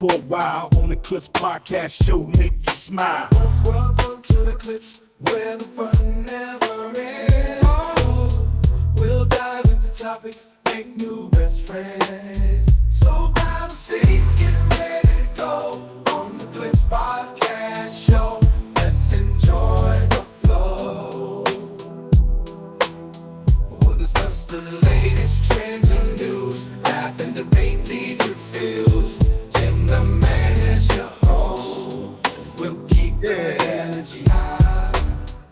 For a while on the Clips Podcast Show, make you smile. Welcome to the Clips, where the fun never ends. We'll dive into topics, make new best friends. So grab a seat, get ready to go on the Clips Podcast Show. Let's enjoy the flow. We'll discuss the latest trends and news, laugh and debate, leave your feels. Tim the man is your host. We'll keep the energy high,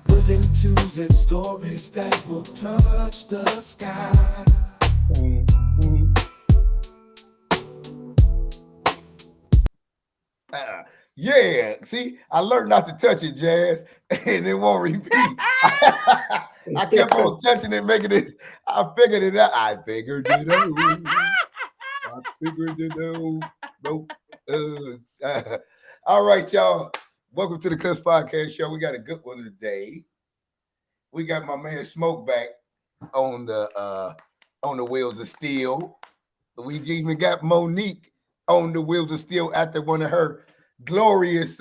putting tunes and stories that will touch the sky. Yeah, see, I learned not to touch it, Jazz, and it won't repeat. I kept on touching it, making it. I figured it out. I figured it out. I figured it out. Nope. All right, y'all. Welcome to the Clips Podcast Show. We got a good one today. We got my man Smoke back on the Wheels of Steel. We even got Monique on the Wheels of Steel after one of her glorious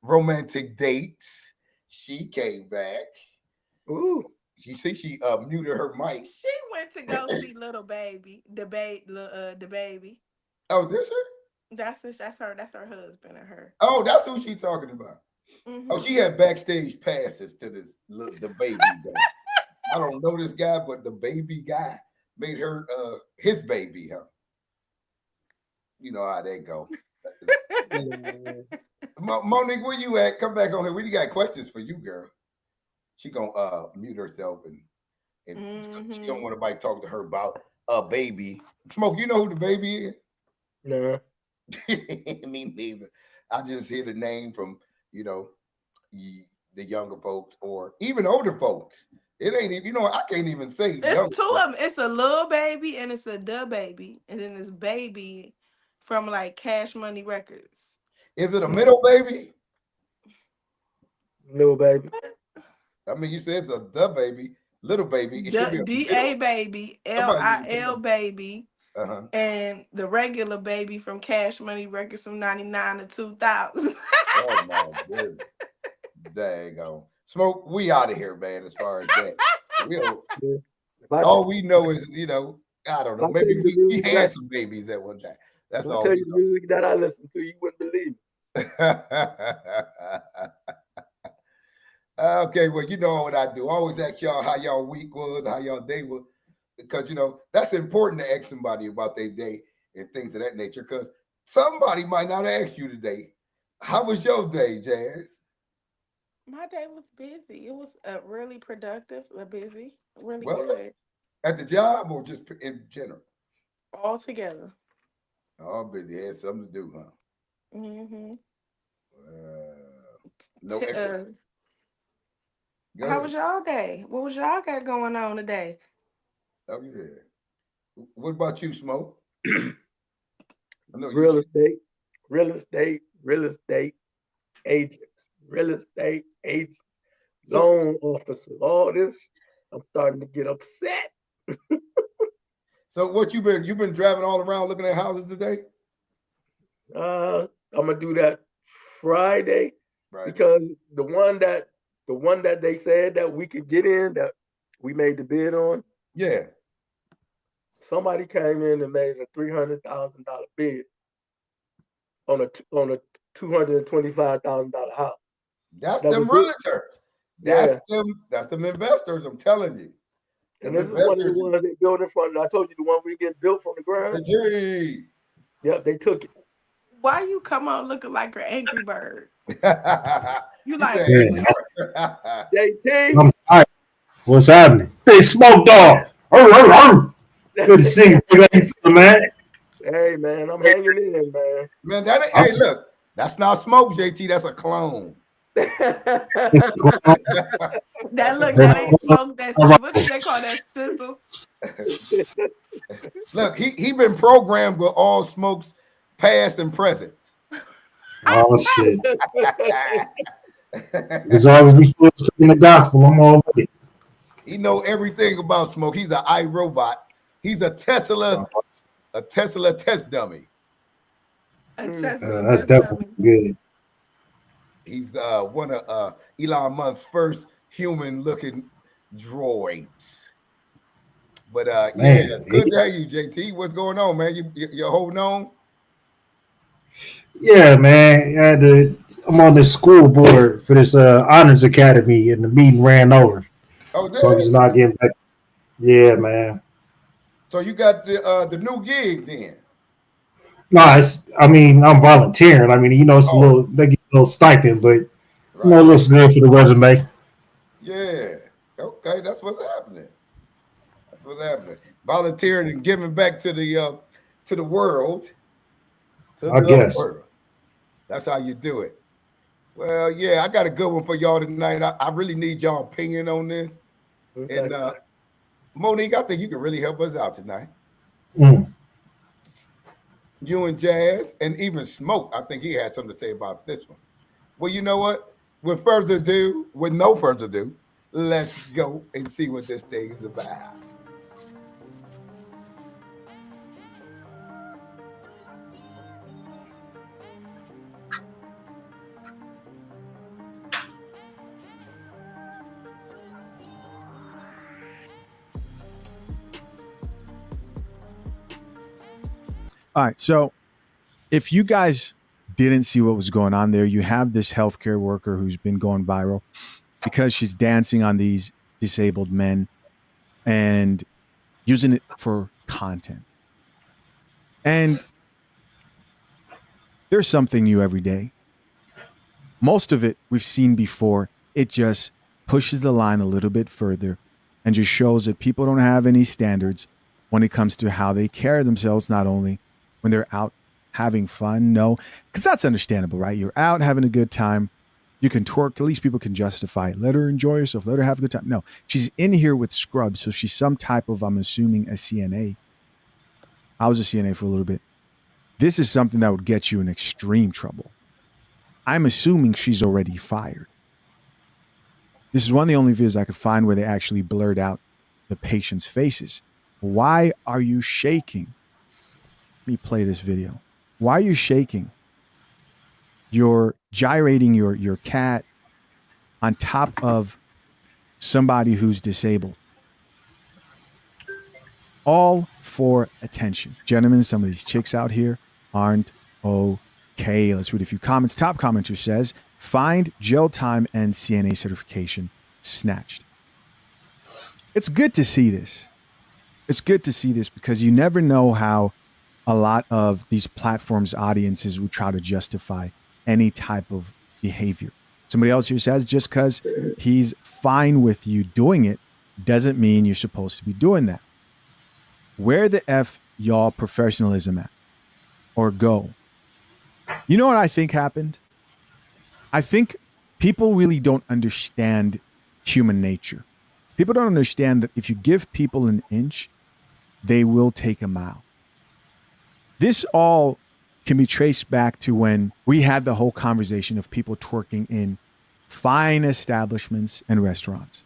romantic dates. She came back. Ooh. She muted her mic. She went to go see little baby, the baby. Oh, this her? That's her husband and her. Oh, that's who she's talking about. Mm-hmm. Oh, she had backstage passes to the baby guy. I don't know this guy, but the baby guy made her his baby, huh? You know how that go. Monique, where you at? Come back on here. We got questions for you, girl. She gonna mute herself and she don't want nobody to talk to her about a baby. Smoke, you know who the baby is? No. Me neither. I just hear the name from the younger folks or even older folks. It ain't even, I can't even say. It's two of them. It's a little baby and it's a the baby, and then it's baby from like Cash Money Records. Is it a middle baby? Little baby. I mean, you said it's a the baby, little baby. It should be a D-A baby, L-I-L baby, and the regular baby from Cash Money Records from 99 to 2000. Oh my goodness. Dang on. Smoke, we out of here, man, as far as that. All we know is, I don't know. Maybe we had some babies at one time. That's all. I'll tell you the music that I listen to, you wouldn't believe it. Okay, well, you know what I do. I always ask y'all how y'all week was, how y'all day was, because, that's important to ask somebody about their day and things of that nature, because somebody might not ask you today. How was your day, Jazz? My day was busy. It was really productive, busy, really good. At the job or just in general? All together. All busy. Had something to do, huh? Mm-hmm. No extra. How was y'all day? What was y'all got going on today? Oh, yeah. What about you, Smoke? Real estate agents, loan officers, all this. I'm starting to get upset. So what you've been driving all around looking at houses today? I'm gonna do that Friday, because the one that they said that we could get in, that we made the bid on. Yeah. Somebody came in and made a $300,000 bid on a $225,000 house. That's them realtors. That's them investors. I'm telling you. And this is one of the ones they built in front of. I told you the one we get built from the ground. Yep, they took it. Why you come on looking like an angry bird? You like JT? I'm tired. What's happening? Big Smoke Dog. Good to see you, man. Hey man, I'm hanging in, man. Man, hey, look, that's not Smoke, JT. That's a clone. that ain't Smoke. That's what do they call that? Sizzle. Look, he been programmed with all Smoke's past and present. Oh shit! As long as we still speaking the gospel, I'm all with it. He know everything about Smoke. He's an iRobot. He's a Tesla test dummy. That's definitely good. He's one of Elon Musk's first human-looking droids. But Man, yeah, good to have you, JT. What's going on, man? You're holding on? Yeah, man. I'm on the school board for this honors academy, and the meeting ran over. Oh, So I'm just not getting back. Yeah, man. So you got the new gig then? No, I'm volunteering. I mean, it's a little, they get a little stipend, but it looks good for the resume. Yeah. Okay, that's what's happening. That's what's happening. Volunteering and giving back to the world. I guess. World. That's how you do it. Well, yeah, I got a good one for y'all tonight. I really need y'all opinion on this. Okay. And Monique, I think you can really help us out tonight. You and Jazz, and even Smoke, I think he had something to say about this one. Well, you know what? With no further ado, let's go and see what this thing is about. All right. So if you guys didn't see what was going on there, you have this healthcare worker who's been going viral because she's dancing on these disabled men and using it for content. And there's something new every day. Most of it we've seen before. It just pushes the line a little bit further and just shows that people don't have any standards when it comes to how they carry themselves, not only when they're out having fun. No, because that's understandable, right? You're out having a good time. You can twerk. At least people can justify it. Let her enjoy herself. Let her have a good time. No, she's in here with scrubs. So she's some type of, I'm assuming, a CNA. I was a CNA for a little bit. This is something that would get you in extreme trouble. I'm assuming she's already fired. This is one of the only videos I could find where they actually blurred out the patient's faces. Why are you shaking? Let me play this video. Why are you shaking? You're gyrating your cat on top of somebody who's disabled. All for attention. Gentlemen, some of these chicks out here aren't okay. Let's read a few comments. Top commenter says, find jail time and CNA certification snatched. It's good to see this. It's good to see this because you never know how a lot of these platforms' audiences will try to justify any type of behavior. Somebody else here says, just because he's fine with you doing it doesn't mean you're supposed to be doing that. Where the F y'all professionalism at? Or go? You know what I think happened? I think people really don't understand human nature. People don't understand that if you give people an inch, they will take a mile. This all can be traced back to when we had the whole conversation of people twerking in fine establishments and restaurants.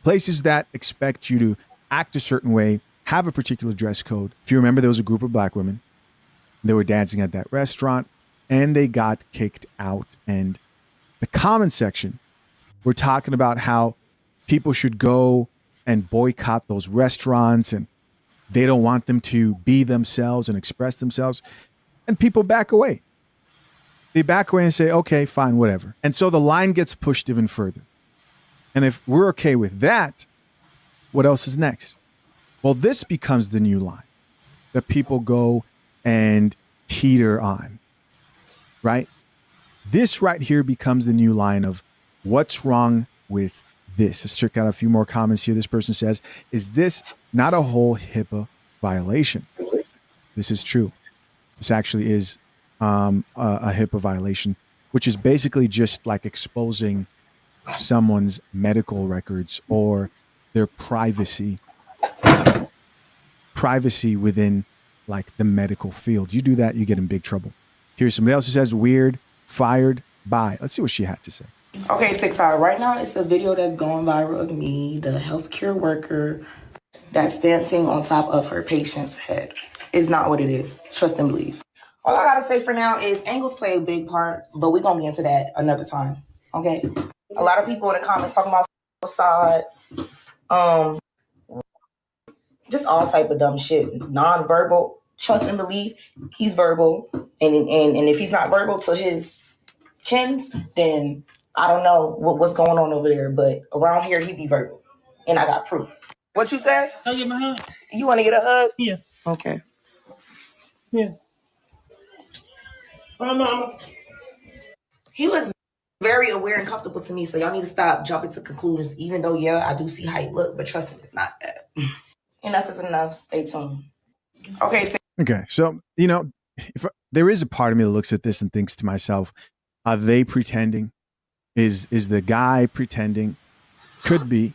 Places that expect you to act a certain way, have a particular dress code. If you remember, there was a group of black women. They were dancing at that restaurant and they got kicked out. And the comment section, we're talking about how people should go and boycott those restaurants and they don't want them to be themselves and express themselves. And people back away. They back away and say, okay, fine, whatever. And so the line gets pushed even further. And if we're okay with that, what else is next? Well, this becomes the new line that people go and teeter on, right? This right here becomes the new line of what's wrong with this. Let's check out a few more comments here. This person says, is this not a whole HIPAA violation? This is true. This actually is a HIPAA violation, which is basically just like exposing someone's medical records or their privacy within like the medical field. You do that, you get in big trouble. Here's somebody else who says, weird, fired, bye. Let's see what she had to say. Okay, TikTok, right now it's a video that's going viral of me, the healthcare worker that's dancing on top of her patient's head. It's not what it is. Trust and believe. All I gotta say for now is angles play a big part, but we're gonna get into that another time. Okay. A lot of people in the comments talking about suicide, just all type of dumb shit. Non-verbal, trust and believe. He's verbal, and if he's not verbal to his kins, then I don't know what's going on over there. But around here, he be verbal, and I got proof. What you say? I'll give him a hug. You want to get a hug? Yeah. Okay. Yeah. Oh, mama. He looks very aware and comfortable to me, so y'all need to stop jumping to conclusions. Even though, yeah, I do see how he look, but trust me, it's not that. Enough is enough. Stay tuned. Okay. Okay. So, if there is a part of me that looks at this and thinks to myself, are they pretending? Is the guy pretending? Could be.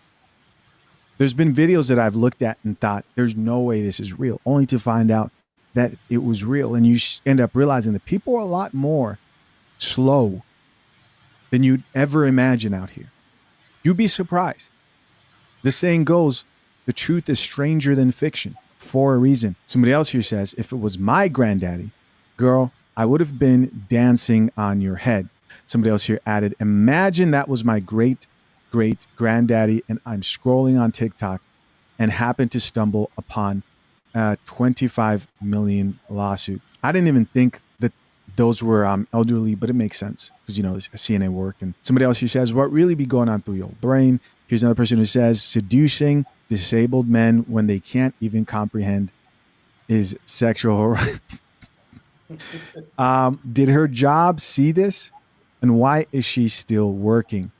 There's been videos that I've looked at and thought, there's no way this is real, only to find out that it was real. And you end up realizing that people are a lot more slow than you'd ever imagine out here. You'd be surprised. The saying goes, the truth is stranger than fiction, for a reason. Somebody else here says, if it was my granddaddy, girl, I would have been dancing on your head. Somebody else here added, imagine that was my great granddaddy and I'm scrolling on TikTok and happen to stumble upon a 25 million lawsuit. I didn't even think that those were elderly, but it makes sense because, it's CNA work. And somebody else here says, what really be going on through your brain? Here's another person who says, seducing disabled men when they can't even comprehend is sexual did her job see this? And why is she still working?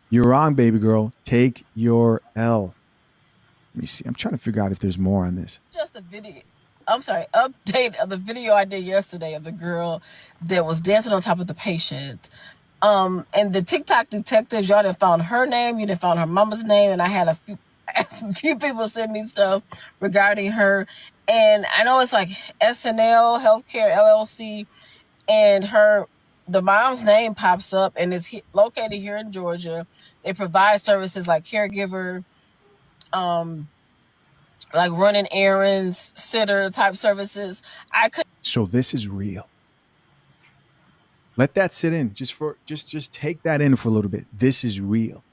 You're wrong, baby girl. Take your L. Let me see. I'm trying to figure out if there's more on this. Just a video. I'm sorry, update of the video I did yesterday of the girl that was dancing on top of the patient. And the TikTok detectives, y'all done found her name, you done found her mama's name, and I had a few people send me stuff regarding her. And I know it's like SNL Healthcare LLC, and the mom's name pops up, and it's located here in Georgia. They provide services like caregiver, like running errands, sitter type services. So this is real. Let that sit in. Just take that in for a little bit. This is real.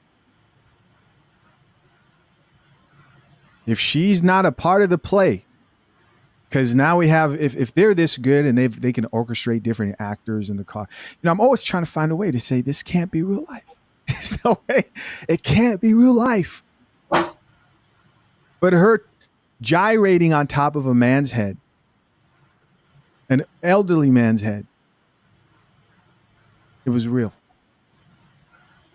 If she's not a part of the play, because now we have, if they're this good and they can orchestrate different actors in the car, I'm always trying to find a way to say this can't be real life. There's no way. It can't be real life. But her gyrating on top of a man's head, an elderly man's head, it was real.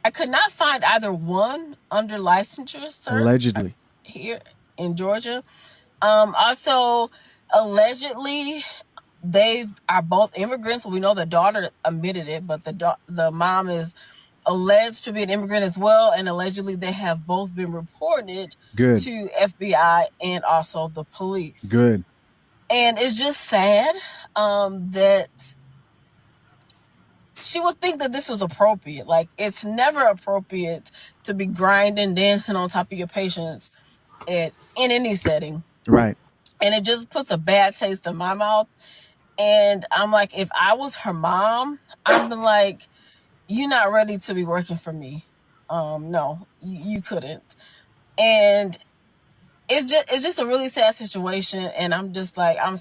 I could not find either one under licensure, sir. Allegedly. Here in Georgia. Also, allegedly, they are both immigrants. We know the daughter admitted it, but the mom is alleged to be an immigrant as well. And allegedly, they have both been reported to FBI and also the police. Good. And it's just sad that she would think that this was appropriate. Like, it's never appropriate to be grinding, dancing on top of your patients in any setting. Right. And it just puts a bad taste in my mouth. And I'm like, if I was her mom, I'd be like, you're not ready to be working for me. No, you couldn't. And it's just a really sad situation. And I'm just like, I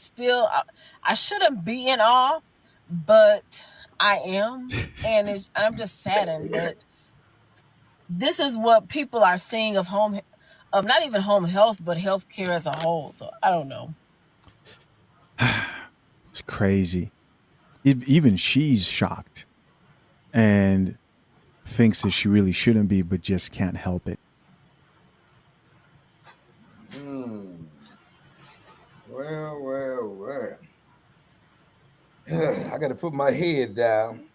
shouldn't be in awe, but I am. And I'm just saddened that this is what people are seeing of not even home health, but healthcare as a whole. So I don't know. It's crazy. Even she's shocked and thinks that she really shouldn't be, but just can't help it. Well. I got to put my head down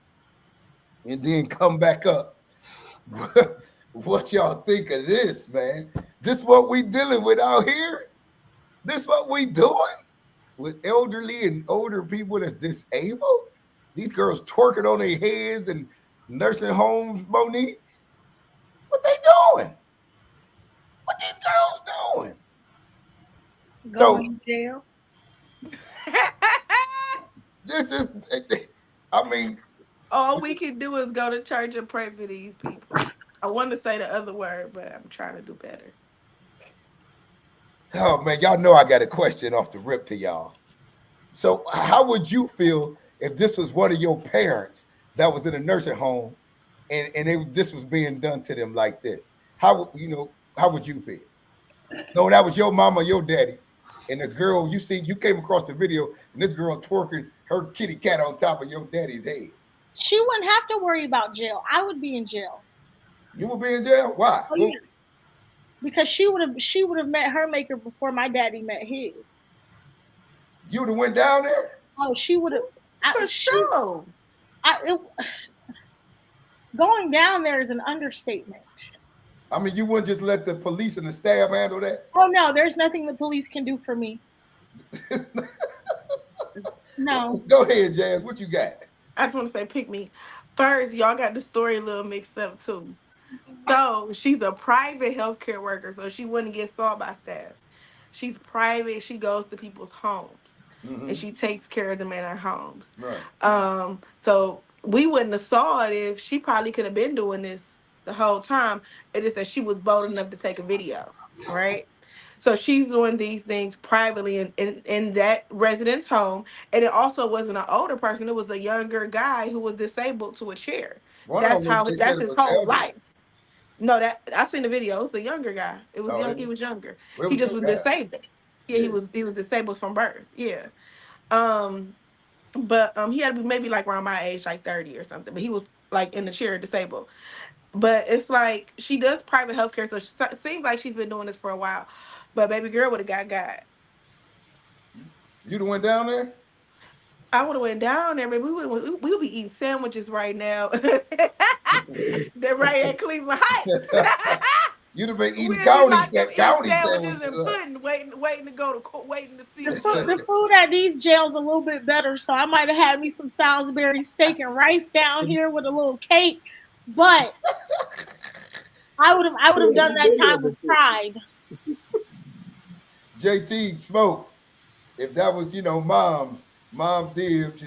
and then come back up. What y'all think of this, man? This what we dealing with out here? This what we doing with elderly and older people that's disabled? These girls twerking on their heads and nursing homes, Monique. What they doing? What these girls doing? Going to jail. This is, I mean, All we can do is go to church and pray for these people. I want to say the other word, but I'm trying to do better. oh man, y'all know I got a question off the rip to y'all. So, how would you feel if this was one of your parents that was in a nursing home and this was being done to them like this? How would you feel? No, that was your mama, your daddy, and the girl you came across the video, and this girl twerking her kitty cat on top of your daddy's head. She wouldn't have to worry about jail. I would be in jail. You would be in jail? Why? Oh yeah, because she would have met her maker before my daddy met his. You would have went down there? Oh, she would have. For sure. Going down there is an understatement. I mean, you wouldn't just let the police and the staff handle that? Oh no, there's nothing the police can do for me. No. Go ahead, Jazz. What you got? I just want to say, pick me. First, y'all got the story a little mixed up too. So she's a private healthcare worker, so she wouldn't get saw by staff. She's private. She goes to people's homes, and she takes care of them in their homes. Right. So we wouldn't have saw it if she probably could have been doing this the whole time. It is that she was bold enough to take a video, right? So she's doing these things privately in that resident's home. And it also wasn't an older person, it was a younger guy who was disabled to a chair. That's his whole life. No, that I seen the video. It was a younger guy. It was young. He was younger. He just was disabled. Yeah, he was disabled from birth. Yeah. But he had to be maybe like around my age, like 30 or something. But he was like in the chair, disabled. But it's like she does private healthcare, so it seems like she's been doing this for a while. But baby girl would have got. You'd have went down there? I would have went down there, baby. We would be eating sandwiches right now. They're right at Cleveland Heights. You'd have been eating sandwiches sandwiches and pudding, waiting to go to waiting to see the food at these jails a little bit better, so I might have had me some Salisbury steak and rice down here with a little cake, but I would have done that time with pride. JT Smoke, if that was mom dibs,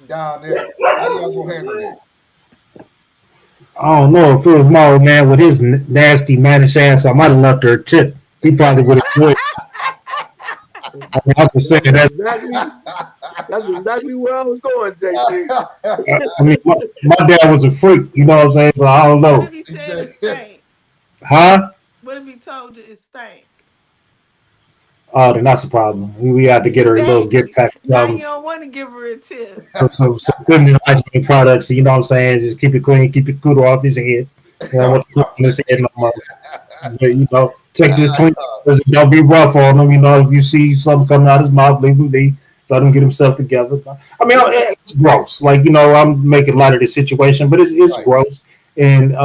down there, how y'all gonna handle this? I don't know if it was my old man with his nasty mannish ass. I might have left her a tip. He probably would have quit. I'm just saying that's exactly where I was going, JT. I mean, my dad was a freak. You know what I'm saying? So I don't know. What if he said it stank? Huh? What if he told you it stank? Oh, then that's a problem. We had to get her a little gift pack. Now you don't want to give her a tip. Some feminine hygiene products. You know what I'm saying? Just keep it clean, keep it cooler off his head. You know what to put on his head no more. But, take this tweet. Don't be rough on him. If you see something coming out of his mouth, leave him be. Let him get himself together. I mean, it's gross. I'm making light of the situation, but it's gross. And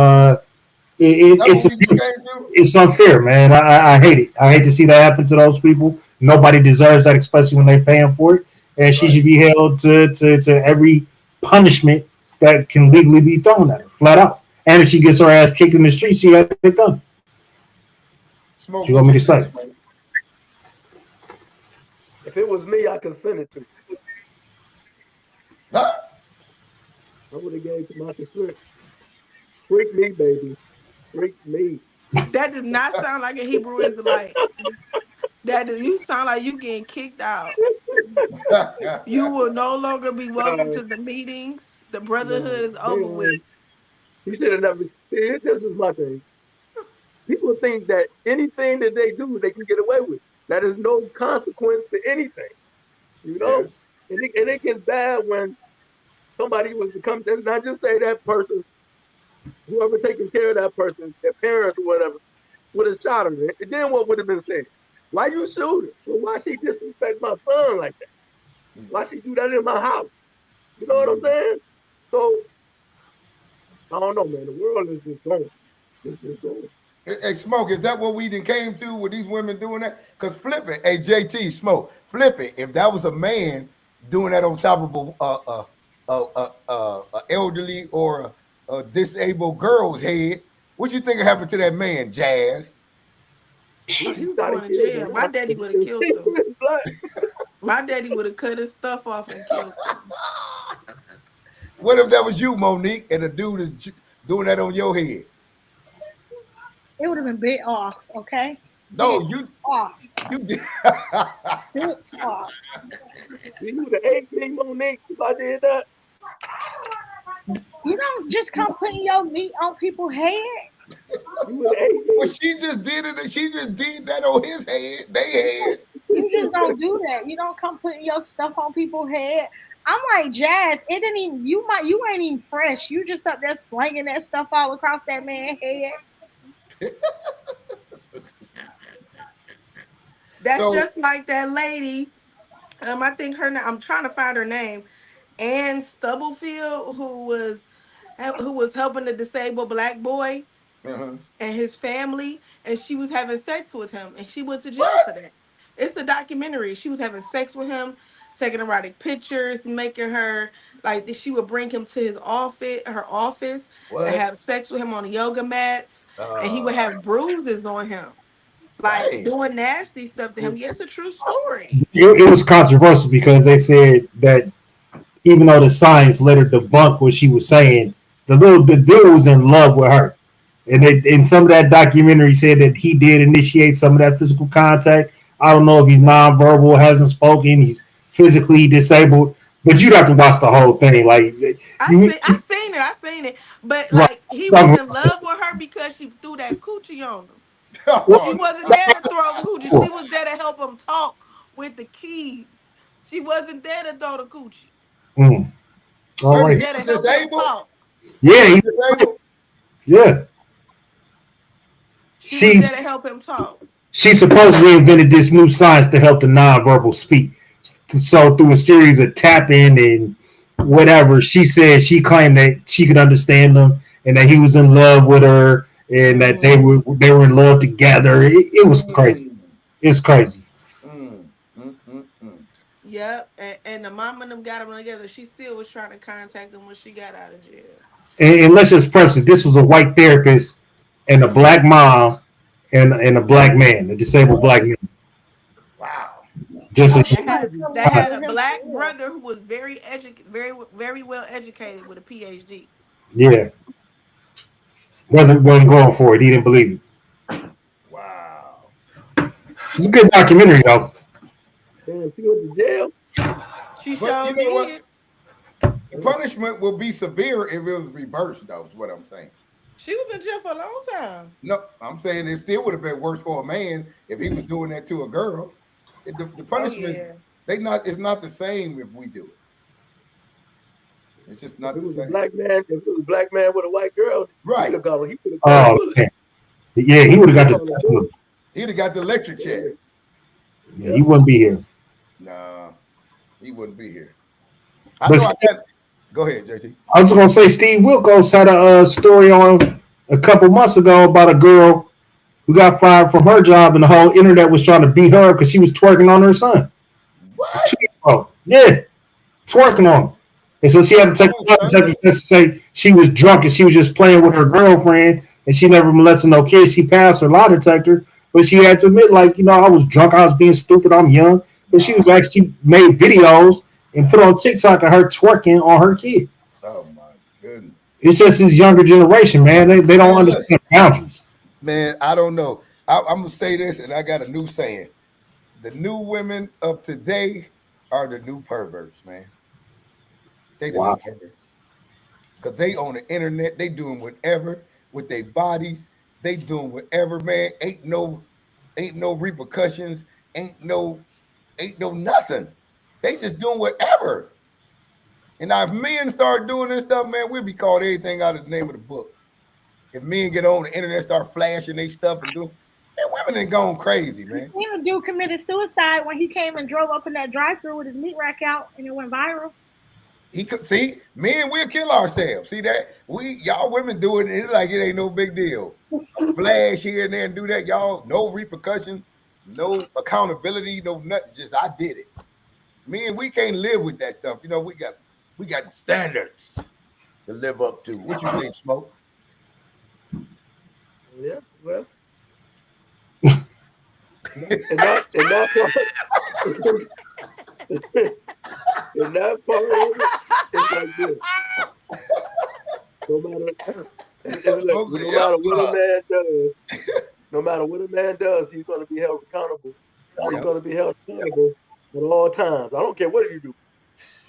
it's unfair, man. I hate it. I hate to see that happen to those people. Nobody deserves that, especially when they're paying for it. And she should be held to every punishment that can legally be thrown at her, flat out. And if she gets her ass kicked in the street, she had it done. What you want me to say? If it was me, I could send it to you. Huh? I would have gave to my consent. Freak me, baby. Freak me. That does not sound like a Hebrew Israelite. You sound like you getting kicked out. You will no longer be welcome to the meetings. The brotherhood is over with. You should have never. See, this is my thing. People think that anything that they do, they can get away with. That is no consequence to anything. And it gets bad when somebody was to come, and not just say that person, whoever taking care of that person, their parents or whatever, would have shot him. And then what would have been said? Why you shoot her? Well, why she disrespect my son like that? Why she do that in my house? You know what I'm saying? So, I don't know, man. The world is just going. It's just going. Hey, Smoke, is that what we done came to with these women doing that? Because flip it. Hey, JT, Smoke, flip it. If that was a man doing that on top of a elderly or a disabled girl's head, what you think happened to that man, Jazz? You going to jail. My daddy would have killed him. My daddy would have cut his stuff off and killed him. What if that was you, Monique, and the dude is doing that on your head? It would have been bit off, okay? No, Bit you off. you did. Bit off. You would have egged me, Monique, if I did that. You don't just come putting your meat on people's head. You would have egged Well, me. she just did it, and she just did that on his head. They head. You just don't do that. You don't come putting your stuff on people's head. I'm like, Jazz, it didn't even you ain't even fresh. You just up there slinging that stuff all across that man's head. That's So, just like that lady. I think her name. I'm trying to find her name. Ann Stubblefield, who was helping the disabled black boy uh-huh. and his family, and she was having sex with him, and she went to jail What? for that. It's a documentary. She was having sex with him, taking erotic pictures, making her like she would bring him to her office, and What? have sex with him on the yoga mats, and he would Uh, have bruises on him, like dang. doing nasty stuff to him. Yeah, it's a true story. It was controversial because they said that even though the science let her debunk what she was saying, the dude was in love with her. And in some of that documentary said that he did initiate some of that physical contact. I don't know if he's nonverbal, hasn't spoken, he's physically disabled, but you'd have to watch the whole thing. Like you, I seen it, but right? like he was in love with her because she threw that coochie on him. She Oh, wasn't there to throw coochie. She was there to help him talk with the keys. She wasn't there to throw the coochie. Mm, all She was Jersey, he right. there to was help him disabled. talk. Was Yeah, he disabled? yeah. She was there She's to help him talk. she supposedly invented this new science to help the nonverbal speak. So through a series of tapping and whatever, she said she claimed that she could understand him and that he was in love with her and that they were in love together. It was crazy. Mm, It's crazy. mm. Yep. And the mom and them got them together. She still was trying to contact him when she got out of jail. And let's just preface it. This was a white therapist and a black mom and a black man, a disabled black man. Wow. Just So a, she They was had in they love had with a him for black real. brother who was very well educated with a PhD. yeah. Brother wasn't going for it. He didn't believe it. Wow. It's a good documentary though. Damn, she went to jail. She But sure you know what? did. The punishment will be severe if it was reversed, though, is what I'm saying. She was in jail for a long time. No, I'm saying it still would have been worse for a man if he was doing that to a girl. The Oh punishments, yeah. it's not the same if we do it. It's just If not it the was a same. black man, if it was a black man with a white girl, he would Right. have gone. He would have caught a Oh bullet. man. Yeah, he would He have would got have caught a the bullet. He'd have got the electric chair. yeah, he wouldn't be here. Nah, he wouldn't be here. I But know I got Go ahead, JT. I was gonna say Steve Wilkos had a story on a couple months ago about a girl who got fired from her job, and the whole internet was trying to beat her because she was twerking on her son. What? Oh, yeah, twerking on him. And so she had to take Oh, a lie son. detector test to say she was drunk and she was just playing with her girlfriend and she never molested no kids. She passed her lie detector, but she had to admit, like, I was drunk, I was being stupid, I'm young. But she was actually made videos and put on TikTok of her twerking on her kid. Oh my goodness. It's just this younger generation, man. They don't Man, look, understand boundaries. man, I don't know. I'm gonna say this, and I got a new saying: the new women of today are the new perverts, man. They the new Wow. perverts because they on the internet. They doing whatever with their bodies. They doing whatever, man. Ain't no repercussions. Ain't no nothing. They just doing whatever. And now if men start doing this stuff, man, we'll be called everything out of the name of the book. If men get on the internet, start flashing their stuff and doing, man, women ain't going crazy, man. You know, dude committed suicide when he came and drove up in that drive-through with his meat rack out, and it went viral. He could see men, we'll kill ourselves. See that? Y'all women do it, and it's like it ain't no big deal. A flash here and there and do that, y'all, no repercussions, no accountability, no nothing. Just I did it. Men, we can't live with that stuff. We got standards to live up to. What you think, Smoke? Yeah, well, and that's why And that part of it is like this. No matter, it's like Smoke said, no yep, matter what a man does, no matter what a man does, he's going to be held accountable. He's yep. going to be held accountable at all times. I don't care what you do.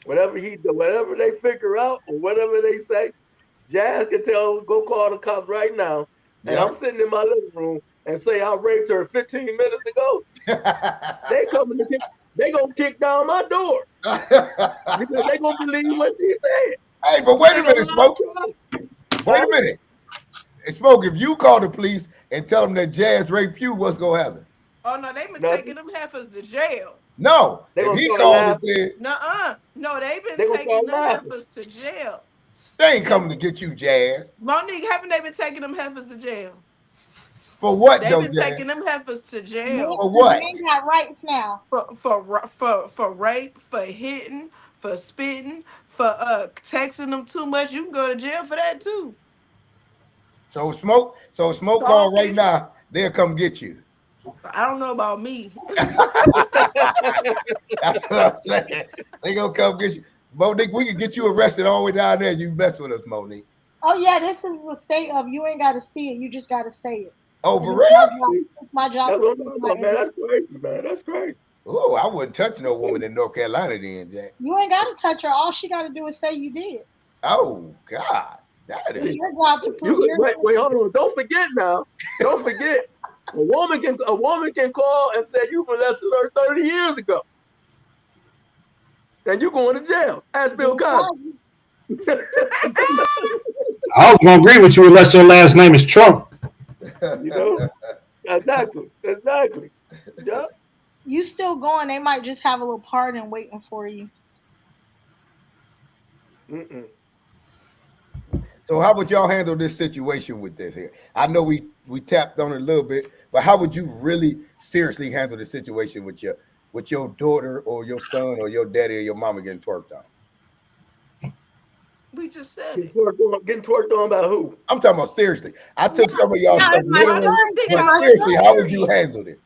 Whatever he do, whatever they figure out or whatever they say, Jazz can tell, go call the cops right now. And Yep. I'm sitting in my living room and say I raped her 15 minutes ago. They coming to kick, they gonna kick down my door because they gonna believe what she said. Hey, but They wait a ain't gonna minute, lie Smoke. to us, Wait huh? a minute. Hey, Smoke, if you call the police and tell them that Jazz raped you, what's gonna happen? Oh no, they been taking Nothing. them heifers to jail. No. They If gonna he start called and laughing. said, Nuh-uh. No, they been They gonna start taking them laughing. heifers to jail. they ain't They coming to get you, Jazz. Monique, haven't they been taking them heifers to jail? For what They've though, been Jazz? taking them heifers to Men, jail For 'cause what? men got rights now. for rape, for hitting, for spitting, for texting them too much. You can go to jail for that too. So Smoke call right Talking. now, they'll come get you. I don't know about me. That's what I'm saying. They gonna come get you. Monique, we can get you arrested all the way down there. You mess with us, Monique. Oh yeah, this is a state of you ain't got to see it, you just got to say it. Oh, And for it's real? my job. See, It's my job that's to what I'm prove talking my about, man. innocence. That's crazy, man. That's crazy. Oh, I wouldn't touch no woman in North Carolina then, Jack. You ain't got to touch her. All she got to do is say you did. Oh God. That It's is See, your job to you prove your wait, innocence. hold on. Don't forget now. Don't forget. A woman can call and say you molested her 30 years ago, and you going to jail. Ask Bill Bill Cosby. Cosby. I was gonna agree with you unless your last name is Trump. You know exactly, exactly. Yeah. You still going? They might just have a little pardon waiting for you. Mm-mm. so how would y'all handle this situation with this here? I know we tapped on it a little bit, but how would you really seriously handle the situation with your daughter or your son or your daddy or your mama getting twerked on? We just said Getting it. twerked on, getting twerked on by who? I'm talking about seriously. I took Now, some of y'all now stuff Why do literally, you think but I my wasn't seriously, how would you serious? handle this?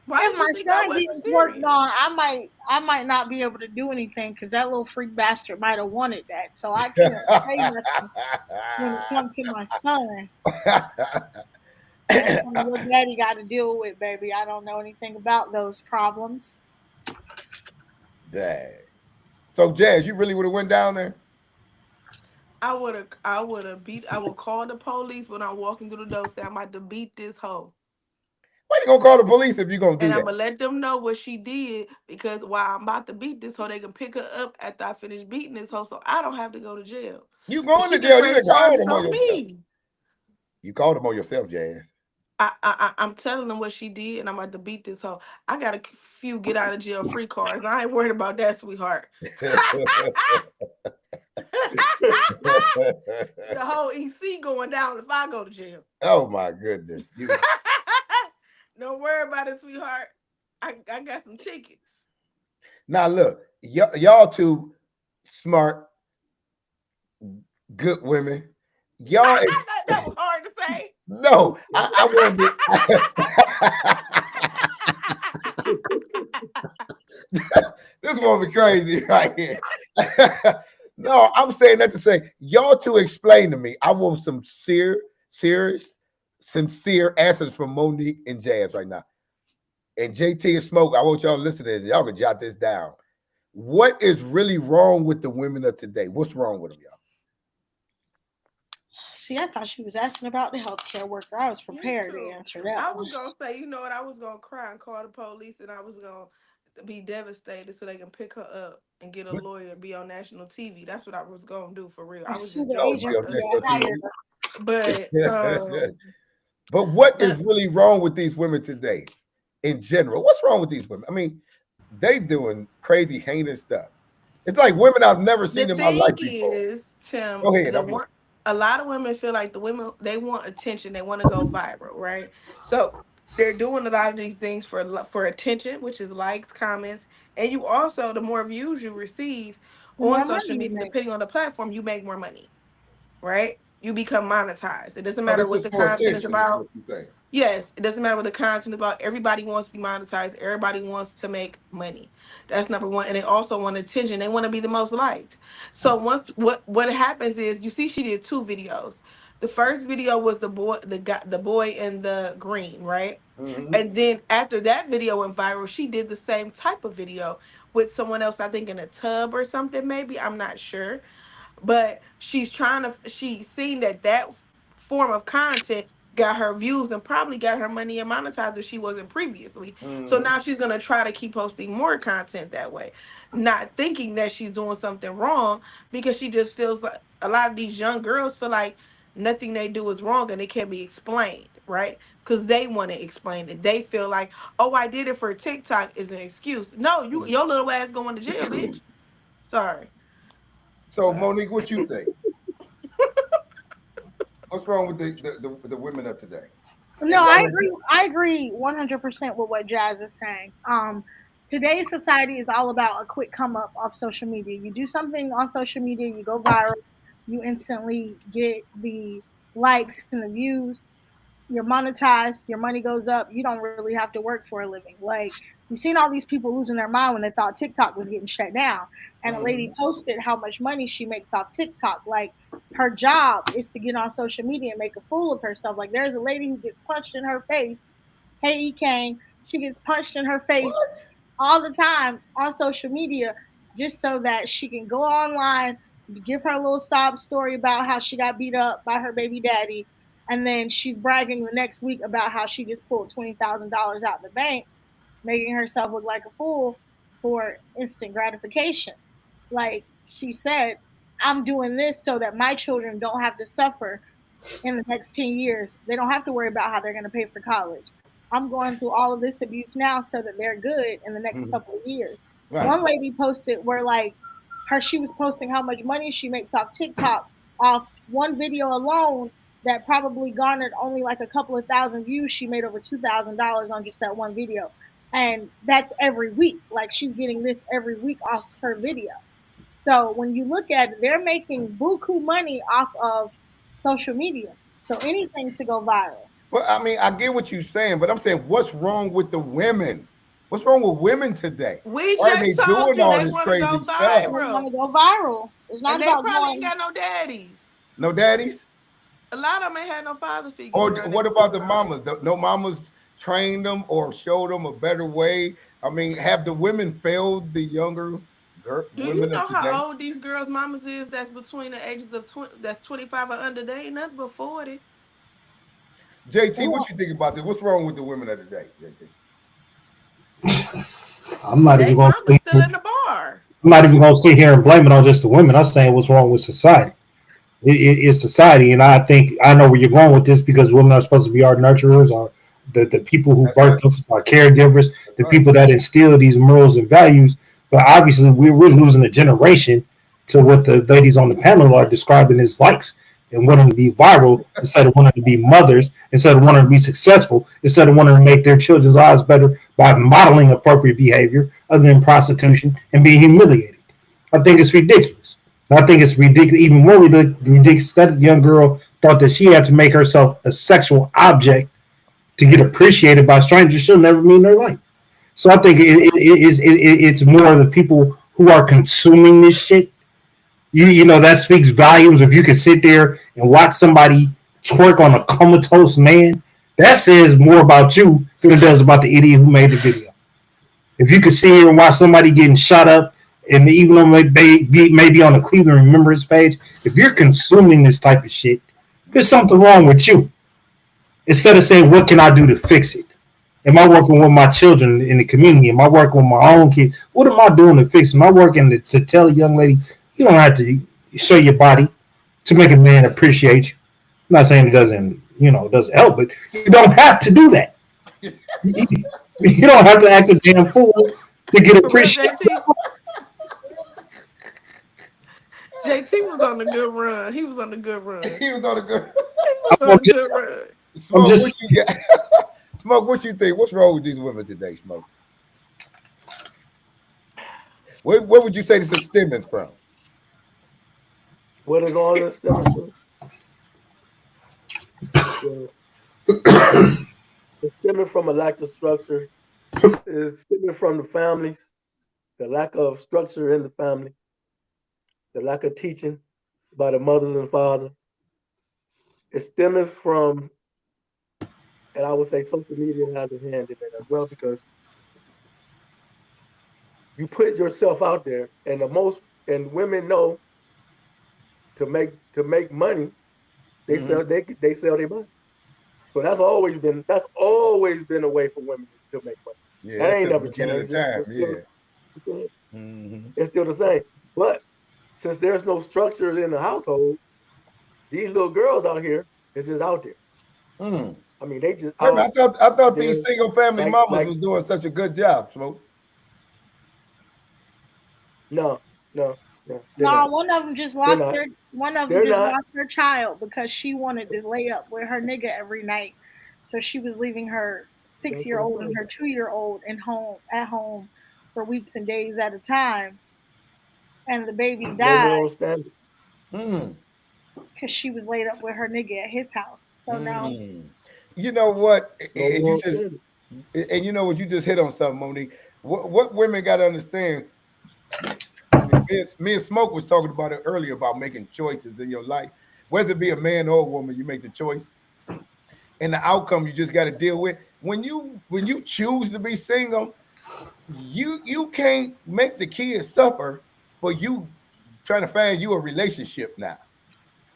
Why if did you my think I son wasn't getting twerked serious? on, I might not be able to do anything because that little freak bastard might have wanted that. So I can't say nothing when it comes to my son. That's something your daddy got to deal with, baby. I don't know anything about those problems. Dang. So Jazz, you really would have went down there? I would call the police when I'm walking through the door, say I'm about to beat this hoe. Why you gonna call the police if you gonna And do I'm that? gonna let them know what she did because while I'm about to beat this hoe, they can pick her up after I finish beating this hoe, so I don't have to go to jail. You And going to she can jail? You press done called charges them on on yourself. me. You called them on yourself, Jazz. I'm telling them what she did, and I'm about to beat this hoe. I got a few get out of jail free cards. I ain't worried about that, sweetheart. The whole EC going down if I go to jail. oh my goodness. You Don't worry about it, sweetheart. I got some tickets. now look, y'all two smart, good women. Y'all That was hard to say. no, I wanted this one be crazy right here. no, I'm saying that to say y'all two explain to me. I want some serious, sincere answers from Monique and Jazz right now. And JT and Smoke, I want y'all to listen to this. Y'all can jot this down. What is really wrong with the women of today? What's wrong with them, y'all? See, I thought she was asking about the healthcare worker. I was Me prepared to too. answer that I one. was gonna say, you know what? I was gonna cry and call the police, and I was gonna be devastated so they can pick her up and get a What? lawyer and be on national TV. That's what I was gonna do for real. I And was sue just the Y'all joking be about on the agency other that national shit. hired TV. her. But but what is but really wrong with these women today in general? What's wrong with these women? I mean, they doing crazy, heinous stuff. It's like women I've never the seen in my thing life before. is, Tim, Go ahead. the I'm one a lot of women feel like the women they want attention, they want to go viral, right? So they're doing a lot of these things for attention, which is likes, comments, and you also the more views you receive The on more social money you media, make. depending on the platform, you make more money, right? you become monetized. It doesn't Oh, matter this what is the for content is attention, is what about. you say. Yes, it doesn't matter what the content is about. Everybody wants to be monetized. Everybody wants to make money. That's number one. And they also want attention. They want to be the most liked. So once what happens is you see she did two videos. The first video was the boy in the green, right? Mm-hmm. And then after that video went viral, she did the same type of video with someone else, I think in a tub or something, maybe. I'm not sure, but she's seen that form of content got her views and probably got her money and monetized if she wasn't previously. So Mm-hmm. now she's gonna try to keep posting more content that way, not thinking that she's doing something wrong, because she just feels like a lot of these young girls feel like nothing they do is wrong and it can be explained, right? Because they want to explain it. They feel like, oh, I did it for TikTok is an excuse. No, your little ass going to jail, bitch. Sorry. So, But Monique, what you think? What's wrong with the women of today? No, And I young agree. I agree 100% with what Jazz is saying. Today's society is all about a quick come up off social media. You do something on social media, you go viral, you instantly get the likes and the views, you're monetized, your money goes up, you don't really have to work for a living. Like, you've seen all these people losing their mind when they thought TikTok was getting shut down. And a lady Mhm. posted how much money she makes off TikTok. Like, her job is to get on social media and make a fool of herself. Like, there's a lady who gets punched in her face. Hey, E Kane, she gets punched in her face all the time on social media just so that she can go online, give her a little sob story about how she got beat up by her baby daddy, and then she's bragging the next week about how she just pulled $20,000 out of the bank, making herself look like a fool for instant gratification. Like she said, I'm doing this so that my children don't have to suffer in the next 10 years. They don't have to worry about how they're going to pay for college. I'm going through all of this abuse now so that they're good in the next Mhm. couple of years. Right. One lady posted where like she was posting how much money she makes off TikTok off one video alone that probably garnered only like a couple of thousand views. She made over $2,000 on just that one video. And that's every week. Like she's getting this every week off her video. So when you look at it, they're making buku money off of social media. So anything to go viral. Well, I mean, I get what you're saying, but I'm saying, what's wrong with the women? What's wrong with women today? we Why are they just told doing you all they this want to crazy go stuff? They want viral. to go viral. It's not And they about probably ain't going. got no daddies. No daddies? A lot of them ain't had no father figures Or around. what about the mamas? No mamas trained them or showed them a better way? I mean, have the women failed the younger Do you women of know today? how old these girls' mamas is? That's between the ages of that's 25 or under. They ain't nothing but 40. JT, what Well, you think about this? What's wrong with the women of today, JT? I'm not even They going mama's to. still in the bar. I'm not even going to sit here and blame it on just the women. I'm saying what's wrong with society. It's society, and I think I know where you're going with this because women are supposed to be our nurturers, or the people who That's right. birth us, our caregivers, That's the right. people that instill these morals and values. But obviously, we're losing a generation to what the ladies on the panel are describing as likes and wanting to be viral instead of wanting to be mothers, instead of wanting to be successful, instead of wanting to make their children's lives better by modeling appropriate behavior other than prostitution and being humiliated. I think it's ridiculous. I think it's ridiculous, even more ridiculous. That young girl thought that she had to make herself a sexual object to get appreciated by strangers she'll never meet in her life. So I think it's more of the people who are consuming this shit. You know that speaks volumes. If you can sit there and watch somebody twerk on a comatose man, that says more about you than it does about the idiot who made the video. If you could sit here and watch somebody getting shot up, and even though maybe on the Cleveland Remembrance page, if you're consuming this type of shit, there's something wrong with you. Instead of saying, what can I do to fix it? Am I working with my children in the community? Am I working with my own kids? What am I doing to fix it? Am I working to tell a young lady, you don't have to show your body to make a man appreciate you? I'm not saying it doesn't help, but you don't have to do that. You don't have to act a damn fool to get For real, appreciated. JT. JT was on a good run. He was on a good run. He was on a good. He was on I'm a good just, run. I'm Smoke, what just you got? Smoke, what you think? What's wrong with these women today, Smoke? Where would you say this is stemming from? What is all this stemming from? So it's stemming from a lack of structure. It's stemming from the families, the lack of structure in the family, the lack of teaching by the mothers and fathers. It's stemming from, and I would say social media has a hand in it as well because you put yourself out there, and and women know to make money, they sell their body. So that's always been a way for women to make money. Yeah, That that's ain't since the never beginning of changed. the time. It's Yeah. still, Mm-hmm. it's still the same. But since there's no structure in the households, these little girls out here is just out there. Mm. I mean, they just Wait a out minute, I thought there these single family like mamas like was doing such a good job, Smoke. no, no, no, they're No, not. one of them just They're lost not. their one of them They're just not. lost her child because she wanted to lay up with her nigga every night. So she was leaving her six That's year what I'm old and talking her about. 2 year old in home at home for weeks and days at a time, and the baby No died moral standard. Mm. because she was laid up with her nigga at his house. So now Mm. You know what? No moral standard. And you know what? You just hit on something, Monique. What women got to understand. Me and Smoke was talking about it earlier about making choices in your life. Whether it be a man or a woman, you make the choice, and the outcome you just got to deal with. When you choose to be single, you can't make the kids suffer for you trying to find you a relationship now.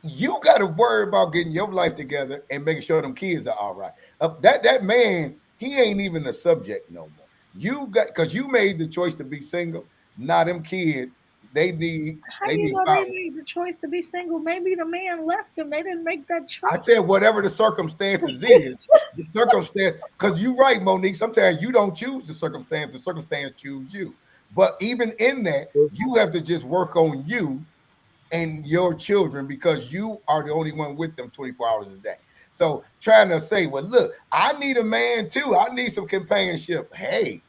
You got to worry about getting your life together and making sure them kids are all right. That man, he ain't even a subject no more. You got because you made the choice to be single. Now them kids, they need how they you need know they power. made the choice to be single? Maybe the man left them. They didn't make that I choice. said whatever the circumstances is, the circumstance. Because you're right, Monique. Sometimes you don't choose the circumstance choose you. But even in that, you have to just work on you and your children because you are the only one with them 24 hours a day. So trying to say, well, look, I need a man too. I need some companionship. Hey,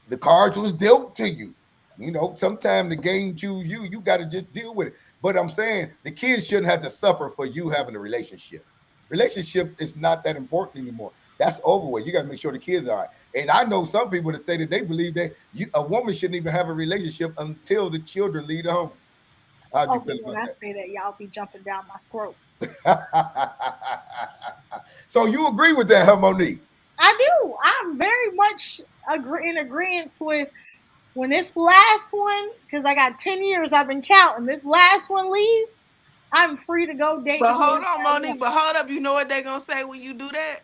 the cards was dealt to you. You know, sometimes the game choose you. You got to just deal with it. But I'm saying the kids shouldn't have to suffer for you having a relationship. Relationship is not that important anymore. That's over with. You got to make sure the kids are all right. And I know some people that say that they believe that a woman shouldn't even have a relationship until the children leave the home. How'd you Okay, feel when I say that, y'all be jumping down my throat. about that? So you agree with that, huh, Monique? I do. I'm very much in agreement with when this last one, because I got 10 years I've been counting, this last one leave, I'm free to go date But whoever hold on, I want. Monique. But hold up. You know what they gonna say when you do that?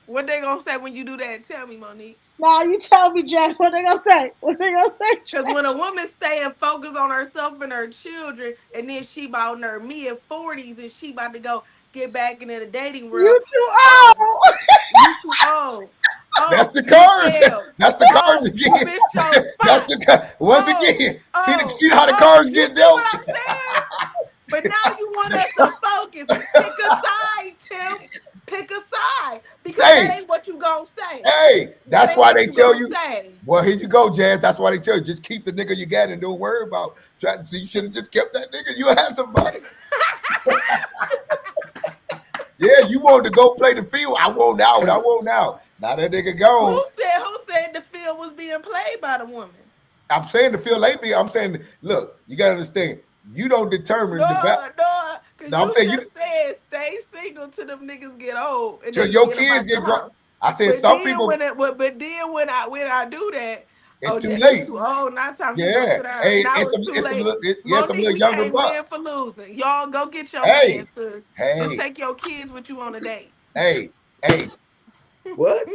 What they gonna say when you do that? Tell me, Monique. Now you tell me, Jess, what they gonna say? What they gonna say? Because when a woman stay and focus on herself and her children, and then she about in her mid 40s and she about to go get back into the dating world, You too oh, old. you too old. That's Oh, the you cards. failed. That's the cards Oh, you again. missed your That's spot. the once Oh, again. oh, See how the oh. cards You get see what dealt. I'm saying? But now you want us to focus. Pick a side, Tim. Pick a side. Because that Hey, ain't what you gonna say. hey, That that's ain't why what they you tell gonna you. say. Well, here you go, Jazz. That's why they tell you just keep the nigga you got and don't worry about trying to see. You should have just kept that nigga. You had somebody. Yeah, you wanted to go play the field. I want out. I want out. Now that nigga gone. Who said the field was being played by the woman? I'm saying the field ain't be. I'm saying, look, you gotta understand. You don't determine the back. No, no, because No, I'm you saying you just said stay single till them niggas get old and till they can your get up kids out get your grown. house. I said But some then people. when I do that, It's oh too Jess, you late. too old. Now it's time for you to go Yeah. sit down. Hey, Now it's it's some too it's some late. little some Monique, little we younger can't bucks. win for losing. Y'all go get your man, Hey, sis. Just hey, take your kids with you on a date. hey, hey. What?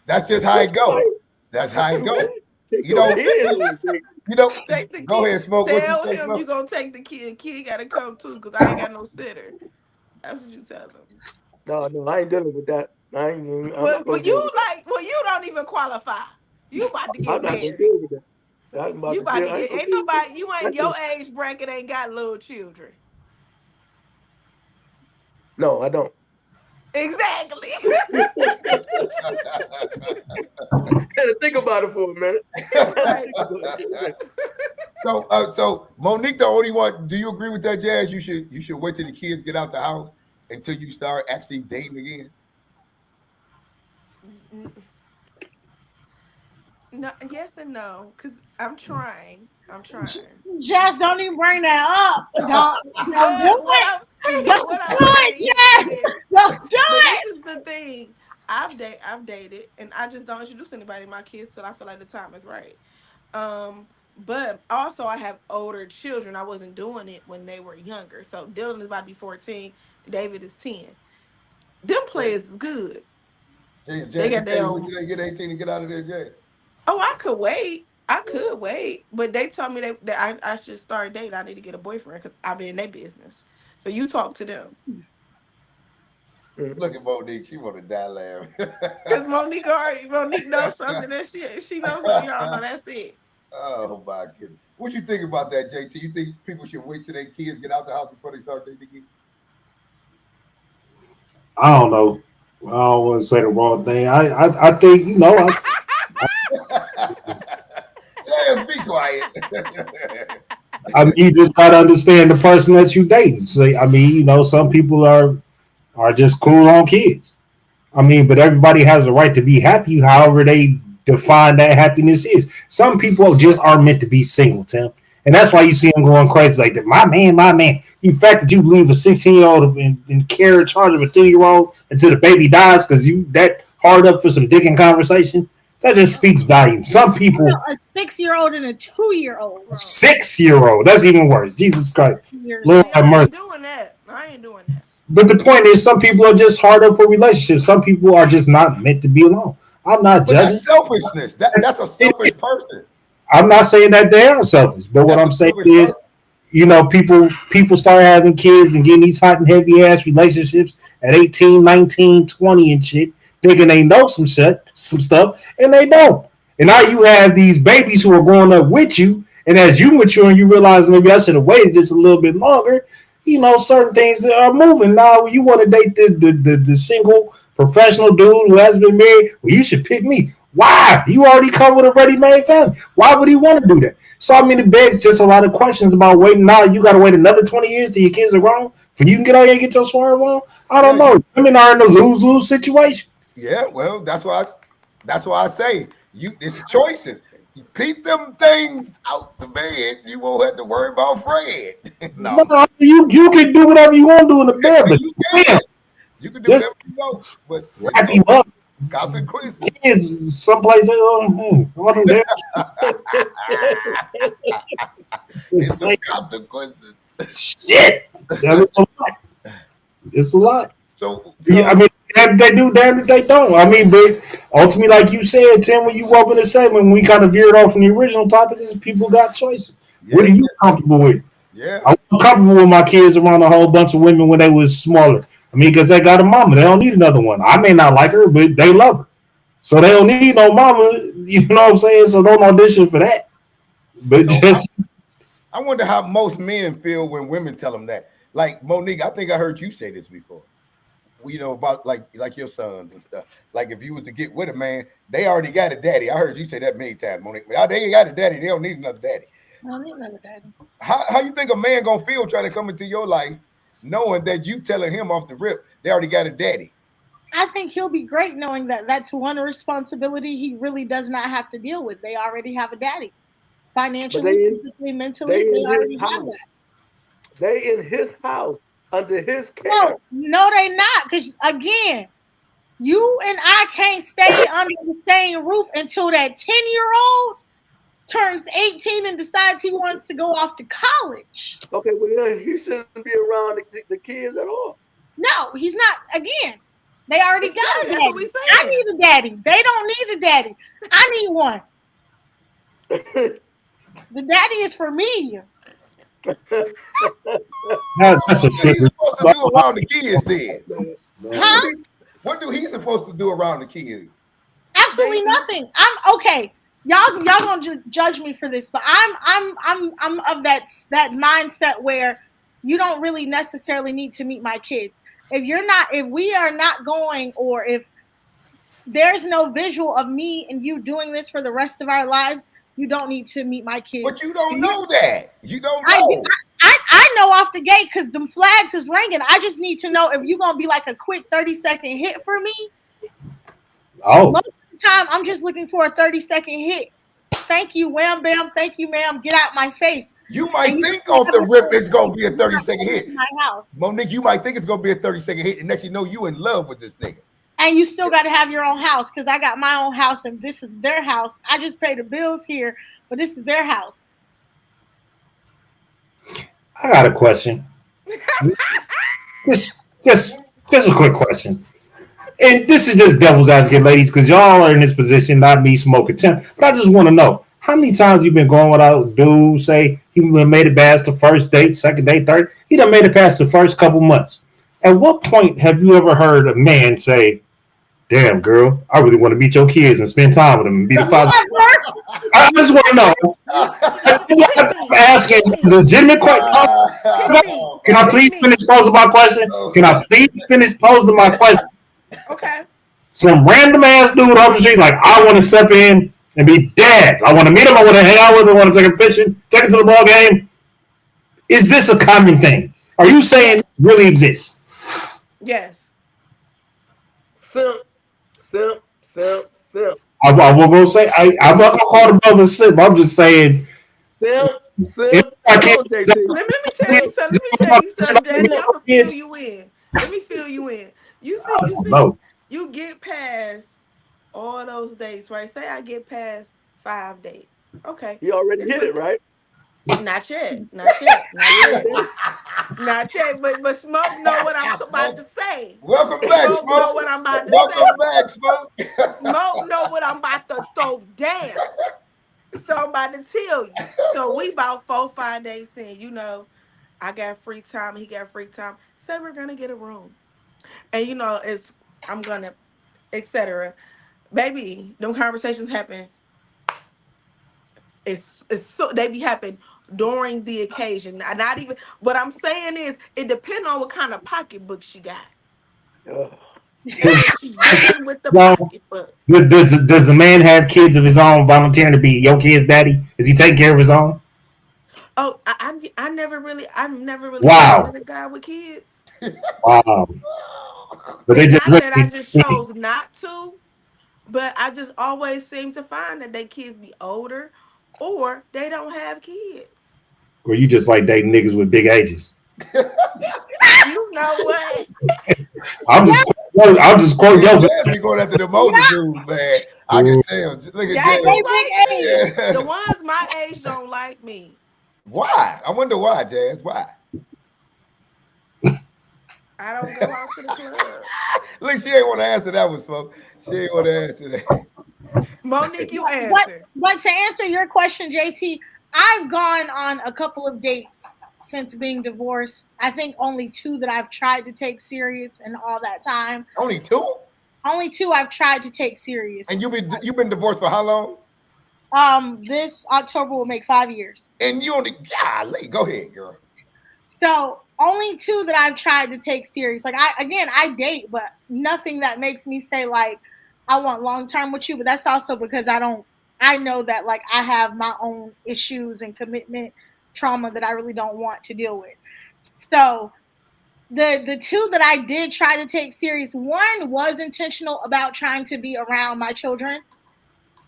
That's just how What it you go. say? That's how it What? go. Take You your know, kids on the date. you know. Take the Go kid. ahead, smoke. What you Tell say, him you smoke? gonna take the kid. Kid gotta come too, because I ain't got no sitter. That's what you tell them. No, no, I ain't dealing with that. I'm not gonna But deal you with that. you don't even qualify. You about to get I'm not gonna married. deal with that. I'm about You to about deal. to I ain't get gonna ain't deal with that. nobody you ain't That's your just age bracket ain't got little children. no, I don't. Exactly. Had to think about it for a minute. Had to Right. think about it for a minute. So Monique, the only one. Do you agree with that, Jazz? You should wait till the kids get out the house until you start actually dating again? No, yes and no, because I'm trying. I'm trying. Just don't even bring that up. Don't do But what it. I'm saying, Don't what do I'm it. saying Yes. is, Don't do but this it. is the thing. I've dated, and I just don't introduce anybody to my kids till I feel like the time is right. But also I have older children. I wasn't doing it when they were younger. So Dylan is about to be 14. David is 10. Them Jay, players is good. They Jay, got their when own. you didn't get 18 to get out of there, Jay? Oh, I could wait. I could wait, but they told me that I should start dating. I need to get a boyfriend because I've been in their business. So you talk to them. Look at Monique. She want to die laughing. Because Monique knows something that she knows something y'all know. That's it. Oh my goodness. What you think about that, JT? You think people should wait till their kids get out the house before they start dating again? I don't know. I don't want to say the wrong thing. I think James, be quiet. I mean, you just gotta understand the person that you dating. So I mean, some people are just cool on kids. I mean, but everybody has a right to be happy, however they define that happiness is. Some people just are meant to be single, Tim. And that's why you see them going crazy like that. My man, my man. The fact that you leave a 16-year-old in care and charge of a 2-year-old until the baby dies because you that hard up for some dicking conversation, that just speaks volumes. Some people, A 6-year-old and a 2-year-old. 6-year-old, that's even worse. Jesus Christ. 6 years Lord old. have I mercy. ain't doing that. I ain't doing that. But the point is, some people are just hard up for relationships. Some people are just not meant to be alone. I'm not But judging. that's selfishness. That's a selfish person. I'm not saying that they are selfish, but what That's I'm a saying selfish is, person. people start having kids and getting these hot and heavy ass relationships at 18, 19, 20 and shit, thinking they know some stuff, and they don't. And now you have these babies who are growing up with you, and as you mature and you realize maybe I should have waited just a little bit longer, certain things are moving. Now you want to date the single professional dude who hasn't been married, well, you should pick me. Why? You already come with a ready-made family. Why would he want to do that? So I mean, it begs just a lot of questions about waiting. Now you got to wait another 20 years till your kids are grown for you can get out here and get your swerve on. I Yeah, don't know. Women are in a lose-lose situation. yeah. Well, that's why I say it's choices. You keep them things out the bed, you won't have to worry about Fred. No, No, you can do whatever you want to do in the bed, but you damn, can. You can do whatever just you want, but it's wrap him up. consequences. Kids, someplace all them damn It's some consequences. shit. It's a lot. It's a lot. So, Yeah, I mean, damn if they do, damn if they don't. I mean, but ultimately, like you said, Tim, when you open the segment, when we kind of veered off from the original topic, is people got choices. What are you comfortable with? yeah. I'm comfortable with my kids around a whole bunch of women when they was smaller. I mean, because they got a mama. They don't need another one. I may not like her, but they love her. So they don't need no mama. You know what I'm saying? So don't audition for that. But So just I wonder how most men feel when women tell them that. Like Monique, I think I heard you say this before. About like your sons and stuff. Like if you was to get with a man, they already got a daddy. I heard you say that many times, Monique. They ain't got a daddy. They don't need another daddy. I don't need another daddy. How you think a man gonna feel trying to come into your life, knowing that you telling him off the rip they already got a daddy? I think he'll be great knowing that that's one responsibility he really does not have to deal with. They already have a daddy. But Financially, physically, mentally, they in his already have house. that. They in his house under his care. No, they not. Because again, you and I can't stay under the same roof until that 10-year-old turns 18 and decides he wants to go off to college. Okay, well then he shouldn't be around the kids at all. No, he's not. Again, they already got a Exactly. That's what daddy. we I saying. need a daddy. They don't need a daddy. I need one. The daddy is for me. that's a What are you secret. supposed to do around the kids then? Huh? What do he supposed to do around the kids? Absolutely nothing. I'm okay. Y'all gonna judge me for this, but I'm of that mindset where you don't really necessarily need to meet my kids. If we are not going, or if there's no visual of me and you doing this for the rest of our lives, you don't need to meet my kids. But you don't know that. You don't I know. know off off the gate because them flags is ringing. I just need to know if you're gonna be like a quick 30-second hit for me. Oh, Most of the time, I'm just looking for a 30-second hit. Thank you, wham bam. Thank you, ma'am. Get out my face. You might think off the rip it's gonna be a 30-second hit. My house. Monique, you might think it's gonna be a 30-second hit, and next you know you in love with this nigga. And you still got to have your own house because I got my own house and this is their house. I just pay the bills here, but this is their house. I got a question. Just a quick question. And this is just devil's advocate, ladies, because y'all are in this position, not me smoking 10. But I just want to know how many times you been going without dude say he made it past the first date, second date, third. He done made it past the first couple months. At what point have you ever heard a man say, "Damn, girl, I really want to meet your kids and spend time with them and be the father"? I just want to know. I'm asking legitimate question. Can I please finish posing my question? Can I please finish posing my question? Okay. Some random ass dude off the street, like, I want to step in and be dad. I want to meet him. I want to hang out with him. I want to take him fishing, take him to the ball game. Is this a common thing? Are you saying it really exists? Yes. Simp. I will say, I'm not going to call the brother simp. I'm just saying. Simp. Let me tell you something. Daddy. I'm gonna fill you in. Let me fill you in. You see, you get past all those dates, right? Say I get past 5 dates. Okay. You already hit it, right? Not yet. But Smoke know what I'm about to say. Welcome back, Smoke know what I'm about to say. Welcome back, Smoke. Smoke know what I'm about to throw down. So I'm about to tell you. So we about 4-5 days in. You know, I got free time. He got free time. Say we're gonna get a room, and you know I'm gonna, etc. Baby, them conversations happen. It's so they be happen during the occasion. Not even. What I'm saying is, it depends on what kind of pocketbook she got. And if she's dealing with the pocketbook. Does the man have kids of his own, volunteering to be your kid's daddy? Is he taking care of his own? Oh, I never really Wow. dated a guy with kids. Wow. But they just not that I just chose not to, but I just always seem to find that they kids be older or they don't have kids. Or you just like dating niggas with big ages? You know what? I'm just quoting yo. You going after the older dudes, man. I can tell. Look at that. The ones my age don't like me. Why? I wonder why, Jazz. Why? I don't go out to the club. Look, she ain't want to answer that one, Smoke. She ain't want to answer that. Monique, you answer. But to answer your question, JT, I've gone on a couple of dates since being divorced. I think only 2 that I've tried to take serious in all that time. Only 2? Only 2 I've tried to take serious. And you've been divorced for how long? This October will make 5 years. And you only go ahead, girl. So only 2 that I've tried to take serious. Like I date, but nothing that makes me say like I want long term with you. But that's also because I know that like I have my own issues and commitment trauma that I really don't want to deal with. So the 2 that I did try to take serious, one was intentional about trying to be around my children,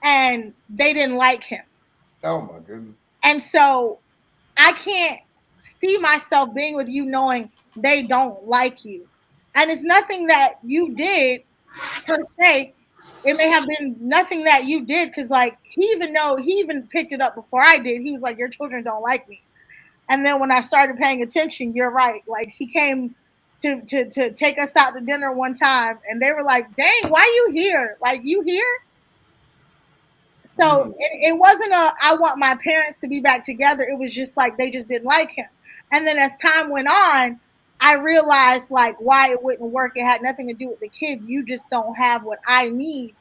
and they didn't like him. Oh my goodness. And so I can't see myself being with you knowing they don't like you. And it's nothing that you did per se. It may have been nothing that you did because like he even picked it up before I did. He was like, your children don't like me. And then when I started paying attention, you're right. Like he came to take us out to dinner one time and they were like, dang, why you here? Like you here? So it wasn't I want my parents to be back together. It was just like they just didn't like him. And then as time went on, I realized like why it wouldn't work. It had nothing to do with the kids. You just don't have what I need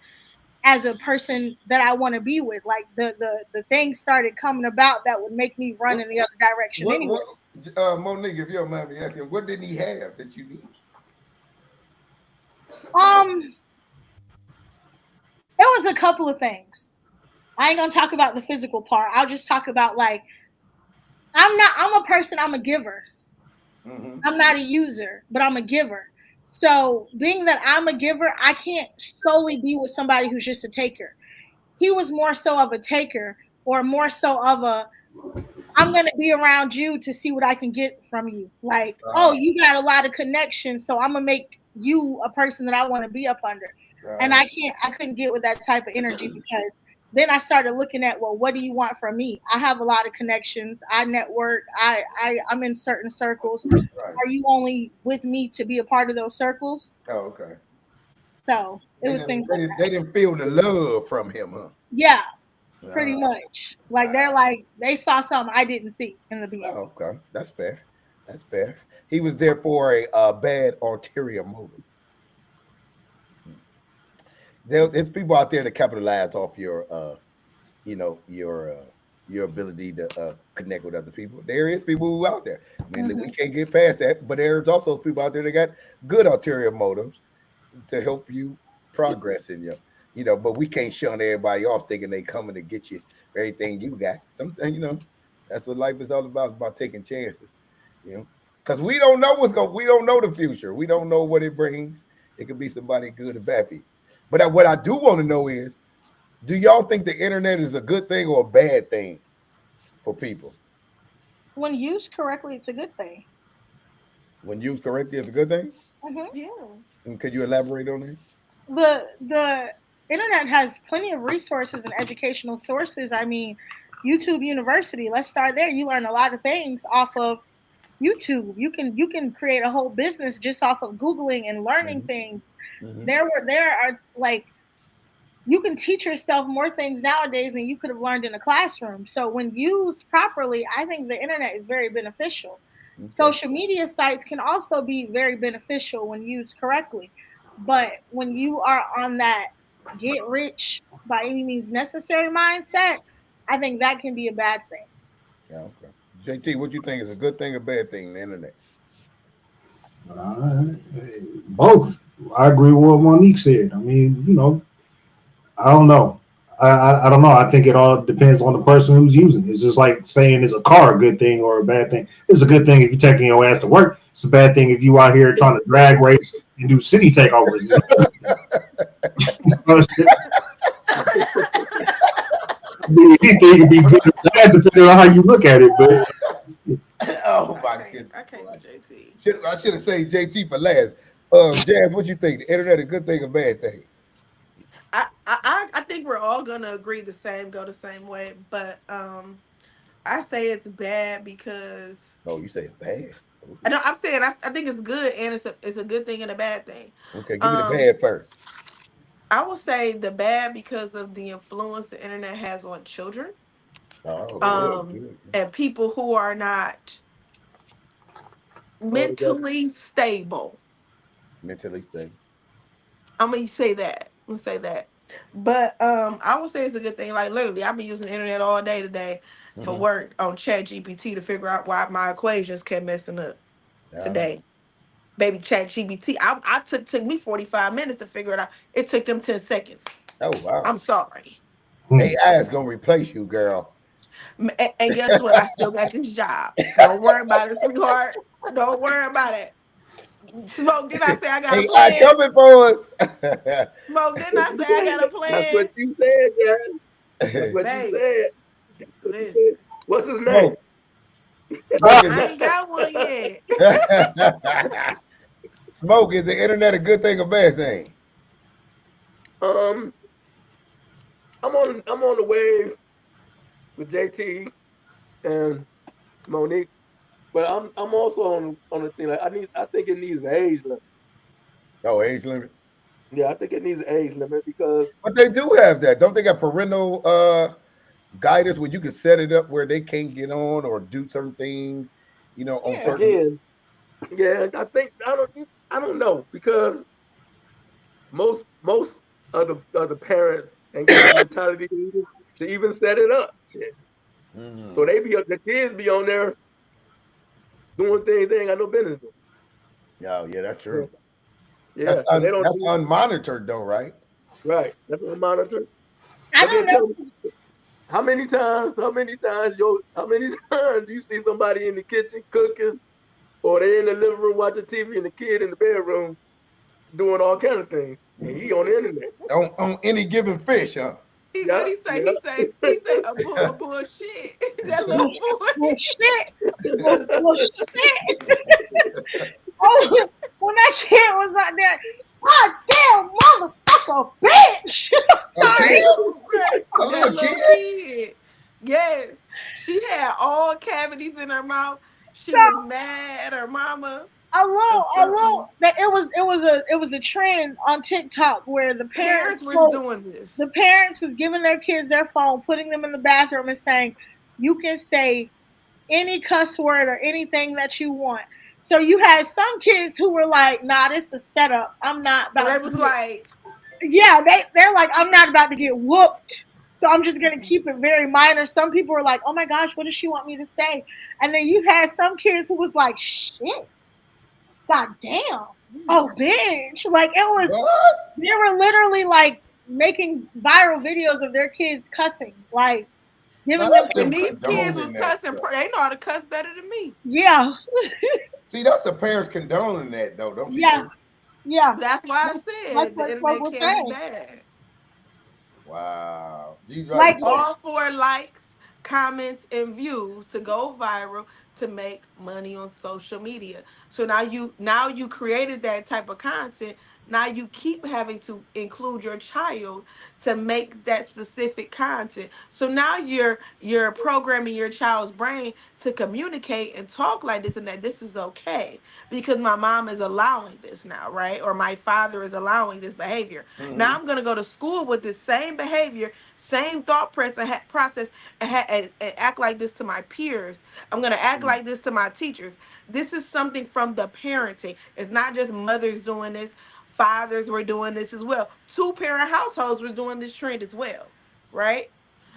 as a person that I want to be with. Like the things started coming about that would make me run in the other direction anyway. Monique, if you don't mind me asking, what didn't he have that you need? It was a couple of things. I ain't gonna talk about the physical part. I'll just talk about like I'm a person, I'm a giver. Mm-hmm. I'm not a user, but I'm a giver. So, being that I'm a giver, I can't solely be with somebody who's just a taker. He was more so of a taker, or more so of a, I'm gonna be around you to see what I can get from you. Like, oh, you got a lot of connections, so I'm gonna make you a person that I want to be up under. And I couldn't get with that type of energy, because then I started looking at, well, what do you want from me? I have a lot of connections. I network. I'm in certain circles. Right. Are you only with me to be a part of those circles? Oh, okay. So it They was didn't, things they like didn't, they that. didn't feel the love from him, huh? Yeah, pretty Ah, much. Like they're like they saw something I didn't see in the beginning. oh, okay. That's fair. That's fair. He was there for a bad ulterior motive. There's people out there that capitalize off you know, your ability to connect with other people. There is people who out there. I mean, we Hmm. can't get past that. But there's also people out there that got good ulterior motives to help you progress in your, But we can't shun everybody off thinking they coming to get you for everything you got. Sometimes, that's what life is all about taking chances. You know, because we don't know we don't know the future. We don't know what it brings. It could be somebody good or bad for you. But what I do want to know is, do y'all think the internet is a good thing or a bad thing for people? When used correctly, it's a good thing. When used correctly, it's a good thing. Hmm. Yeah. And could you elaborate on that? The internet has plenty of resources and educational sources. I mean, YouTube University. Let's start there. You learn a lot of things off of YouTube. You can create a whole business just off of Googling and learning Hmm. things. Hmm. There are like you can teach yourself more things nowadays than you could have learned in a classroom. So when used properly, I think the internet is very beneficial. Okay. Social media sites can also be very beneficial when used correctly. But when you are on that get rich by any means necessary mindset, I think that can be a bad thing. Yeah. Okay. JT, what you think is a good thing or bad thing? The internet. Uh, Both. I agree with what Monique said. I mean, I don't know. I don't know. I think it all depends on the person who's using it. It's just like saying, is a car a good thing or a bad thing? It's a good thing if you're taking your ass to work. It's a bad thing if you out here trying to drag race and do city takeovers. It's anything can be good or bad depending on how you look at it. But Oh I my can't. goodness, I can't boy. with JT. I should have said JT for last. Jazz, what you think? The internet a good thing or bad thing? I think we're all gonna agree the same, go the same way, but I say it's bad because Oh, you say it's bad. I Ooh. know I'm saying I think it's good, and it's a good thing and a bad thing. Okay, give me the Um, bad first. I will say the bad because of the influence the internet has on children, Oh, good, good. and people who are not All together. mentally stable. Mentally stable. I'm gonna say that. I'm gonna say that. But I would say it's a good thing. Like literally, I've been using the internet all day today for Mm-hmm. work on Chat GPT to figure out why my equations kept messing up Yeah. today. Baby Chat GPT. I took me 45 minutes to figure it out. It took them 10 seconds. Oh wow. I'm sorry. hmm, AI is gonna replace you, girl. And guess what? I still got this job. Don't worry about it, sweetheart. Don't worry about it. Smoke, didn't I say I got a AI plan? coming for us. Smoke, That's didn't what I you say I got a said. That's what plan? you said, Jan. That's what you Babe, said. That's what you listen. said. What's his name? Smoke. Smoke is I ain't got one yet. Smoke, is the internet a good thing or bad thing? um, I'm on the wave with JT and Monique, but I'm also on the thing like I think it needs an age limit. Oh, age limit. Yeah, I think it needs an age limit because But they do have that. Don't they got parental guidance where you can set it up where they can't get on or do certain things, on Yeah. certain. again, yeah, I don't know because most of the parents ain't got the mentality to even set it up. Shit. So Mhm. the kids be on there doing things they ain't got no business doing. Yeah, yeah, that's Yeah, true. yeah. So they don't That's do unmonitored though, right? right. That's on monitor. I But then don't tell me know. how many times you see somebody in the kitchen cooking Or they in the living room watching TV and the kid in the bedroom doing all kind of things. And he on the internet. On any given fish, huh? What Yeah, he say? yeah. He say a bullshit. That little boy. Well, shit. Well, shit. Oh, when that kid was out there, God damn motherfucker, bitch. A Sorry. kid? Right. A That little little kid? kid. Yes. She had all cavities in her mouth. She was mad at her mama or A little something. that it was a trend on TikTok where Parents was doing this. the parents was giving their kids their phone, putting them in the bathroom and saying, you can say any cuss word or anything that you want. So you had some kids who were like, nah, this is a setup. I'm not So about they to was get, like, yeah, they're like, I'm not about to get whooped. So I'm just gonna keep it very minor. Some people were like, oh my gosh, what does she want me to say? And then you had some kids who was like, shit, god damn. Oh bitch. Like it was What? they were literally like making viral videos of their kids cussing. Like Now giving them that's and them these kids was condoning that cussing. stuff. They know how to cuss better than me. yeah. See, that's the parents condoning that, though, don't you Yeah. think? Yeah. That's why I That's said the what Smoke internet was can be saying. bad. Wow. You right. Like All for likes, comments, and views to go viral to make money on social media. So now you created that type of content. Now you keep having to include your child to make that specific content. So now you're programming your child's brain to communicate and talk like this and that this is okay because my mom is allowing this now, right? Or my father is allowing this behavior. Now Mm-hmm. I'm going to go to school with this same behavior, same thought process, and act like this to my peers. I'm going to act like this to my teachers. This is something from the parenting. It's not just mothers doing this, fathers were doing this as well. Two parent households were doing this trend as well, right?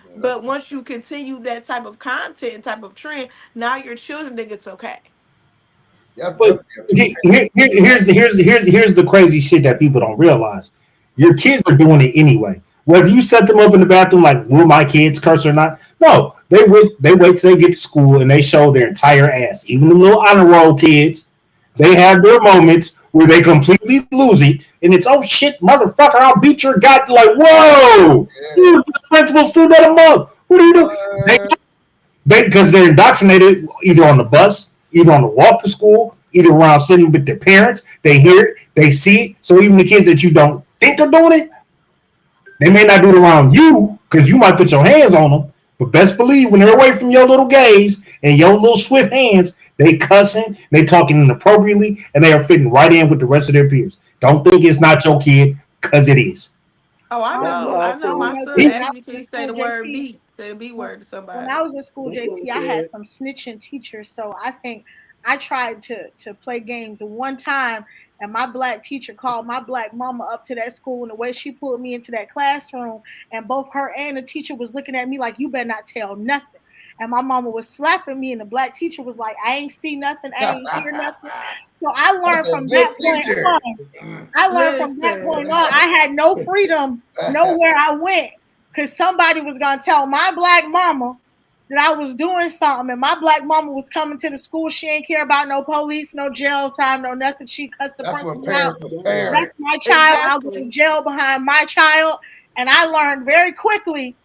Yeah, that's But once you continue that type of content and type of trend, now your children think it's okay. But definitely a two-parent. here's the crazy shit that people don't realize. Your kids are doing it anyway. Whether you set them up in the bathroom, like will my kids curse or not? No, they wait till they get to school and they show their entire ass. Even the little honor roll kids, they have their moments where they completely lose it, and it's oh shit, motherfucker, I'll beat your god. Like whoa, Yeah. you the principal student of the month. What are you doing? What? Because they're indoctrinated either on the bus, either on the walk to school, either around sitting with their parents. They hear it, they see it. So even the kids that you don't think are doing it, they may not do it around you because you might put your hands on them. But best believe when they're away from your little gaze and your little swift hands, they cussing, they talking inappropriately, and they are fitting right in with the rest of their peers. Don't think it's not your kid because it is. Oh, I That's know. why I I know. I My told know son because you. when I asked me, was can in you say school, the word JT, B? Say the B word to when I somebody. was in school, My son JT, I had said, some snitching teachers. So I think I tried to play games. And one time, and my black teacher called my black mama up to that school, and the way she pulled me into that classroom, and both her and the teacher was looking at me like, "You better not tell nothing." And my mama was slapping me, and the black teacher was like, "I ain't see nothing, I ain't hear nothing." So I That's learned a from good that point teacher. on. I learned from that point Listen. on. I had no freedom nowhere I went because somebody was gonna tell my black mama that I was doing something, and my black mama was coming to the school. She ain't care about no police, no jail time, no nothing. She cussed the That's when principal out. parents was damn. That's parents. my child. I'll go to Exactly. jail behind my child. And I learned very quickly.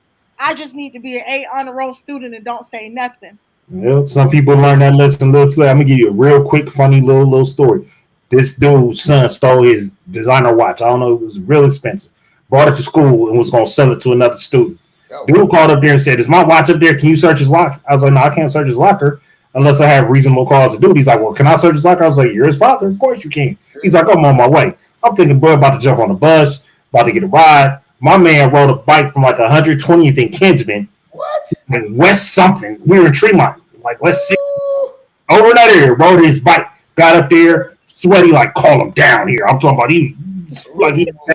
I just need to be an A honor roll student and don't say nothing. Well, some people learn that lesson a little too late. I'm gonna give you a real quick, funny little story. This dude's son stole his designer watch. I don't know, it was real expensive. Brought it to school and was gonna sell it to another student. Oh, Dude called up there and said, "Is my watch up there? Can you search his locker?" I was like, "No, I can't search his locker unless I have reasonable cause to do it." He's like, "Well, can I search his locker?" I was like, "You're his father, of course you can." He's like, "I'm on my way." I'm thinking, boy, about to jump on the bus, about to get a ride. My man rode a bike from like 120th in Kinsman, what? like West something. We were in Tremont, like West 6, Ooh. over that area. Rode his bike, got up there, sweaty, like call him down here. I'm talking about he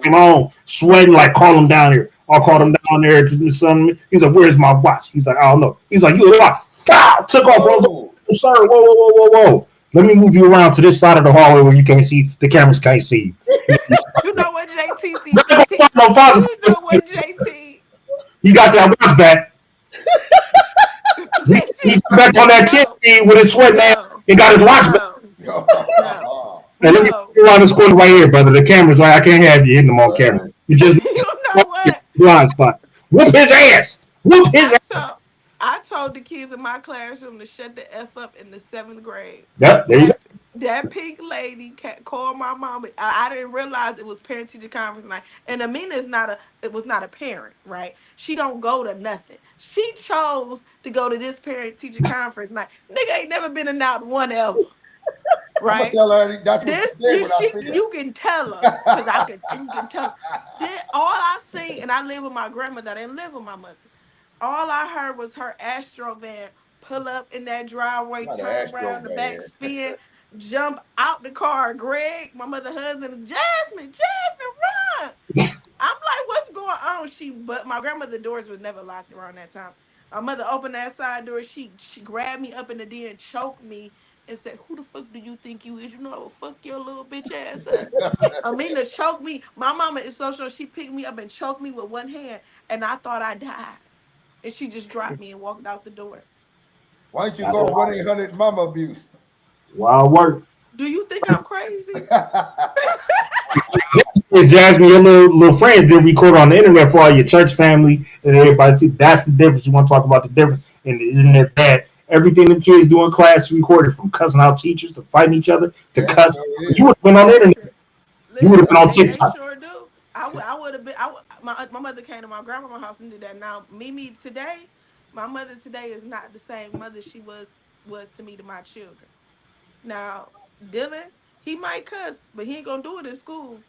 came home sweating, like call him down here. I called him down there to the son. He's like, "Where's my watch?" He's like, "I don't know." He's like, "You a watch?" Pow! Took off. I was like, Ooh. "Oh, sir, whoa. Let me move you around to this side of the hallway where you can't see. The cameras can't see you." You know what, JT? Not gonna talk no father. You know what, JT? He got that watch back. He JT. got back on that 10 No. speed with his sweat man No. and got his watch back. No. Hey, let me No. go around this corner right here, brother. The camera's right. I can't have you hitting them on camera. You just You know what? blind spot. Whoop his ass. Whoop his I ass. told I told the kids in my classroom to shut the f up in the 7th grade. Yep, there you go. That pink lady called my mom. I didn't realize it was parent teacher conference night. And Amina is not a. It was not a parent, right? She don't go to nothing. She chose to go to this parent teacher conference night. Nigga ain't never been in not one ever, I'm gonna right? tell her that's what This you said when I see you can tell her because I could you can tell her. All I seen, and I live with my grandmother. I didn't live with my mother. All I heard was her Astro van pull up in that driveway, Not an turn Astro around the back, man. spin, jump out the car. Greg, my mother husband, Jasmine, run! I'm like, what's going on? But my grandmother's doors was never locked around that time. My mother opened that side door. She grabbed me up in the den, choked me, and said, "Who the fuck do you think you is? You know I will fuck your little bitch ass up." Amina choked me. My mama is so sure she picked me up and choked me with one hand, and I thought I died. And she just dropped me and walked out the door. Why don't you call 1-800 Mama Abuse? Wild work. Do you think I'm crazy? Hey, Jasmine, your little friends did record on the internet for all your church family and everybody. See, that's the difference. You want to talk about the difference, and isn't it bad? Everything the kids do in class recorded, from cussing out teachers to fighting each other to Yeah, cuss. so You yeah. would have been on the internet. Listen, You would have been listen. on They TikTok. sure do. I would have been. My mother came to my grandma's house and did that. Now Mimi today, my mother today is not the same mother she was to me to my children. Now Dylan, he might cuss, but he ain't gonna do it in school.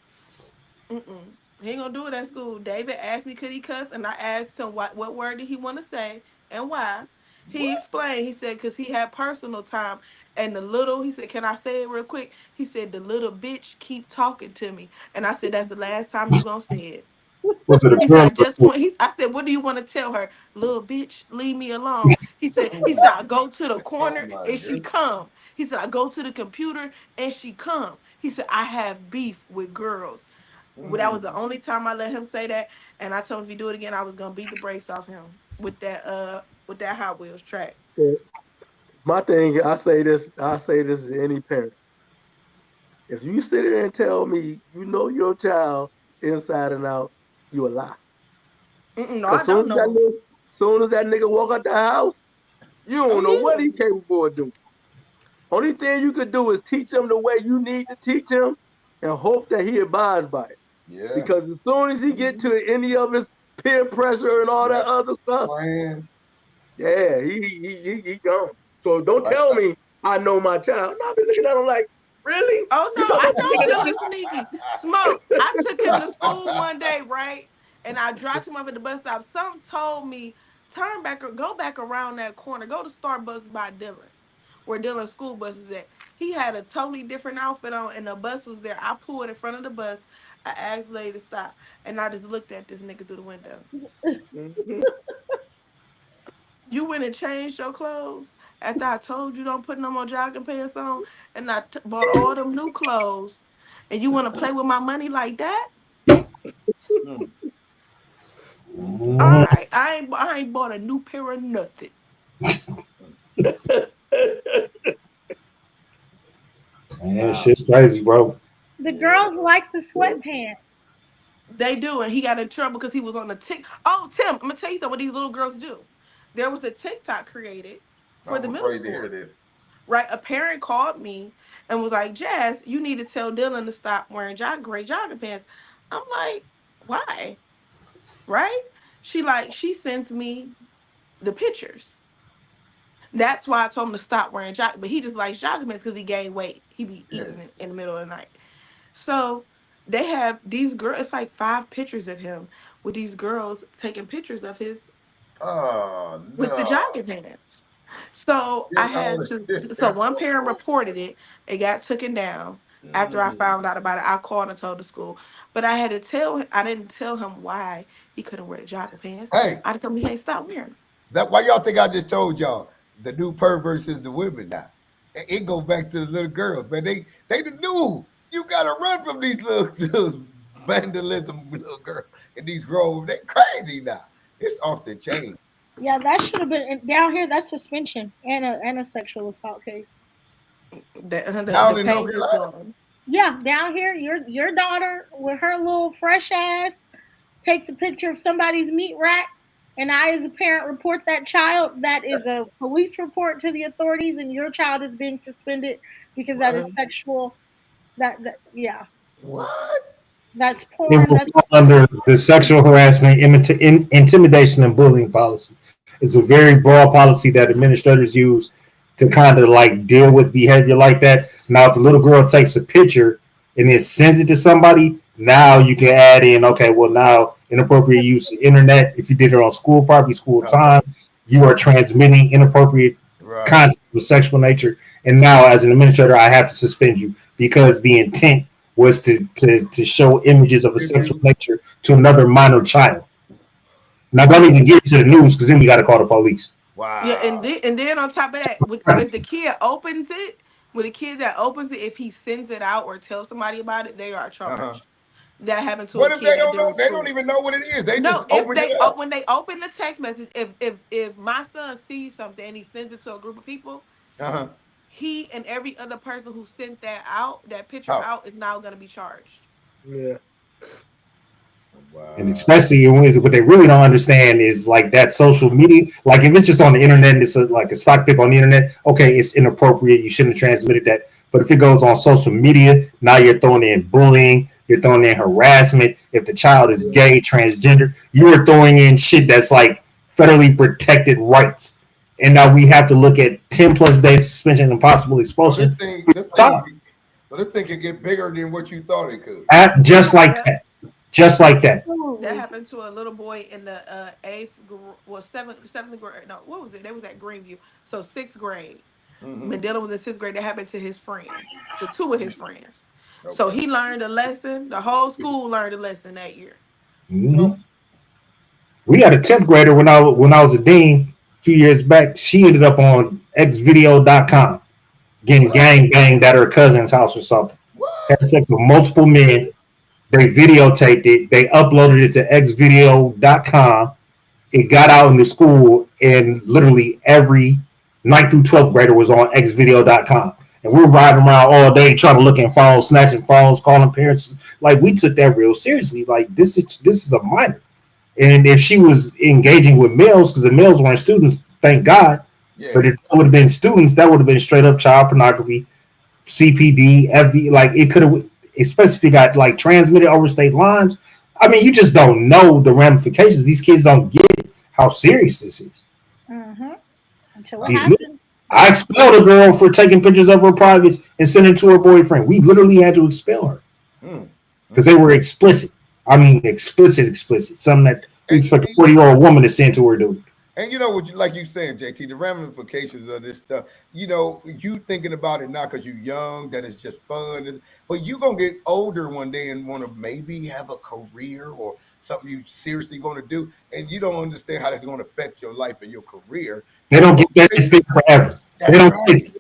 Mm-mm. He ain't gonna do it at school. David asked me could he cuss, and I asked him what word did he want to say and why. He What? explained. He said because he had personal time, and the little. He said, "Can I say it real quick?" He said, "The little bitch keep talking to me," and I said, "That's the last time you gonna say it." Was it a He said, girl "I or a just boy? want." I said, "What do you want to tell her, little bitch? Leave me alone." He said, "I go to the Oh corner my and she goodness. come." He said, "I go to the computer and she come." He said, "I have beef with girls." Well, that was the Mm. only time I let him say that, and I told him if he do it again, I was gonna beat the brakes off him with that Hot Wheels track. So my thing, I say this to any parent. If you sit there and tell me you know your child inside and out, you a lie. Mm-mm, no, Cause I don't know. soon as that nigga walk out the house, you Oh don't know what yeah, he capable of doing. Only thing you could do is teach him the way you need to teach him, and hope that he abides by it. Yeah. Because as soon as he get to any of his peer pressure and all that Yep. other stuff, Friends. yeah, he gone. So don't Right. tell me I know my child. No, I be looking at him like, really? oh no, You know I this know nigga Dylan Sneaky. Smoke. I took him to school one day, right? And I dropped him off at the bus stop. Some told me, turn back or go back around that corner. Go to Starbucks by Dylan, where Dylan's school bus is at. He had a totally different outfit on, and the bus was there. I pulled in front of the bus. I asked the lady to stop, and I just looked at this nigga through the window. Mhm. You went and changed your clothes after I told you don't put no more jogging pants on, and bought all them new clothes, and you want to play with my money like that? Mm. All Mhm. right, I ain't bought a new pair of nothing. Man, Wow. shit's crazy, bro. The Yeah. girls like the sweatpants. They do, and he got in trouble because he was on the tick. Oh, Tim, I'm gonna tell you something. What these little girls do? There was a TikTok created for the I'm middle afraid to hear schoolers. this. Right? A parent called me and was like, "Jazz, you need to tell Dylan to stop wearing gray jogging pants." I'm like, "Why?" Right? She sends me the pictures. That's why I told him to stop wearing jogging. But he just likes jogging pants because he gained weight. He be Yeah. eating in the middle of the night. So they have these girls. It's like 5 pictures of him with these girls taking pictures of his Oh with the no. jogging pants. So I Get had on to. it. So one parent reported it. It got taken down. After I Mm. found out about it, I called and told the school. But I had to tell him. I didn't tell him why he couldn't wear the jogging pants. Hey, I just told him he can't stop wearing them. that why y'all think I just told y'all the new perverts is the women now. It goes back to the little girls, man. They the new. You gotta run from these little vandalism little girls and these grown. They crazy now. It's off the chain. Yeah, that should have been down here. That's suspension and a sexual assault case. The Down in North pain is Carolina. gone. Yeah, down here, your daughter with her little fresh ass takes a picture of somebody's meat rack, and I, as a parent, report that child. That is a police report to the authorities, and your child is being suspended because that What? is sexual. That yeah, What? that's It porn. will That's fall under the sexual harassment, intimidation, and bullying policy. It's a very broad policy that administrators use to kind of like deal with behavior like that. Now, if a little girl takes a picture and then sends it to somebody, now you can add in, okay, well, now inappropriate use of internet. If you did it on school property, school Okay. time, you are transmitting inappropriate Right. content of sexual nature. And now, as an administrator, I have to suspend you because the intent was to show images of a sexual nature to another minor child. Now, don't even get to the news because then we got to call the police. Yeah, Wow. and then on top of that, if the kid opens it, with the kid that opens it, if he sends it out or tells somebody about it, they are Uh-huh. charged. That happened to a What if they kid at don't know? Dillon They don't School. even know what it is. They just No, if opened it they up. when they open the text message, if my son sees something and he sends it to a group of people, Uh-huh. he and every other person who sent that out, that picture Oh. out, is now going to be charged. Yeah. And Wow. especially what they really don't understand is like that social media. Like if it's just on the internet and it's like a stock pic on the internet, okay, it's inappropriate. You shouldn't have transmitted that. But if it goes on social media, now you're throwing in bullying, you're throwing in harassment. If the child is Yeah. gay, transgender, you are throwing in shit that's like federally protected rights. And now we have to look at 10 plus days suspension and possible So this expulsion thing, for this the thing, child. so this thing could get bigger than what you thought it could. Just like Yep. that. Just like that. That absolutely. happened to a little boy in the seventh grade. No, what was it? They was at Greenview. So sixth grade. Mm-hmm. Mandela was in sixth grade. That happened to his friends, to two of his friends. So Okay. he learned a lesson. The whole school learned a lesson that year. Mhm. We had a 10th grader when I was a dean a few years back. She ended up on xvideo.com getting What? gang banged at her cousin's house or something. What? Had sex with multiple men. They videotaped it. They uploaded it to xvideo.com. It got out in the school, and literally every 9th through 12th grader was on xvideo.com. And we're riding around all day trying to look in phones, snatching phones, calling parents. Like we took that real seriously. Like this is a minor. And if she was engaging with males, because the males weren't students, thank God. Yeah. But if it would have been students, that would have been straight up child pornography, CPD, FB. Like it could have, especially if it got like transmitted over state lines. I mean, you just don't know the ramifications. These kids don't get how serious this is. Mm-hmm. Until it Wow. happens. I expelled a girl for taking pictures of her privates and sending to her boyfriend. We literally had to expel her Mm. because they were explicit. I mean, explicit. Something that we And, expect a 40-year-old woman to send to her dude. and you know what you like you saying, JT, the ramifications of this stuff, you thinking about it now because you're young, that it's just fun. But you gonna get older one day and want to maybe have a career or something you seriously gonna do, and you don't understand how that's gonna affect your life and your career. They And don't you get gonna that think this thing forever. They that's don't get right.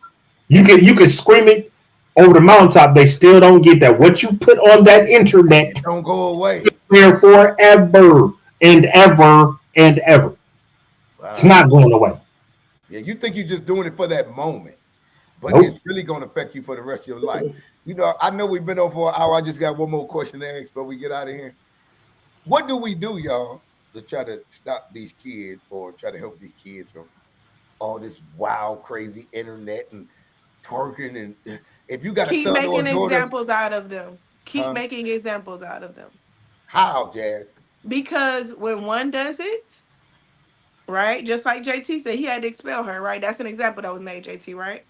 it. You can scream it over the mountaintop. They still don't get that. What you put on that internet It don't go away. there forever and ever and ever. It's Wow. not going away. Yeah, you think you're just doing it for that moment, but it's Nope. really gonna affect you for the rest of your life. I know we've been on for an hour. I just got one more question to ask before we get out of here. What do we do, y'all, to try to stop these kids or try to help these kids from all this wild, crazy internet and twerking? And if you got a Keep son or making a daughter, examples out of them. Keep huh? making examples out of them. How, Jazz? Because when one does it, right, just like JT said, he had to expel her, right? That's an example that was made, JT, right?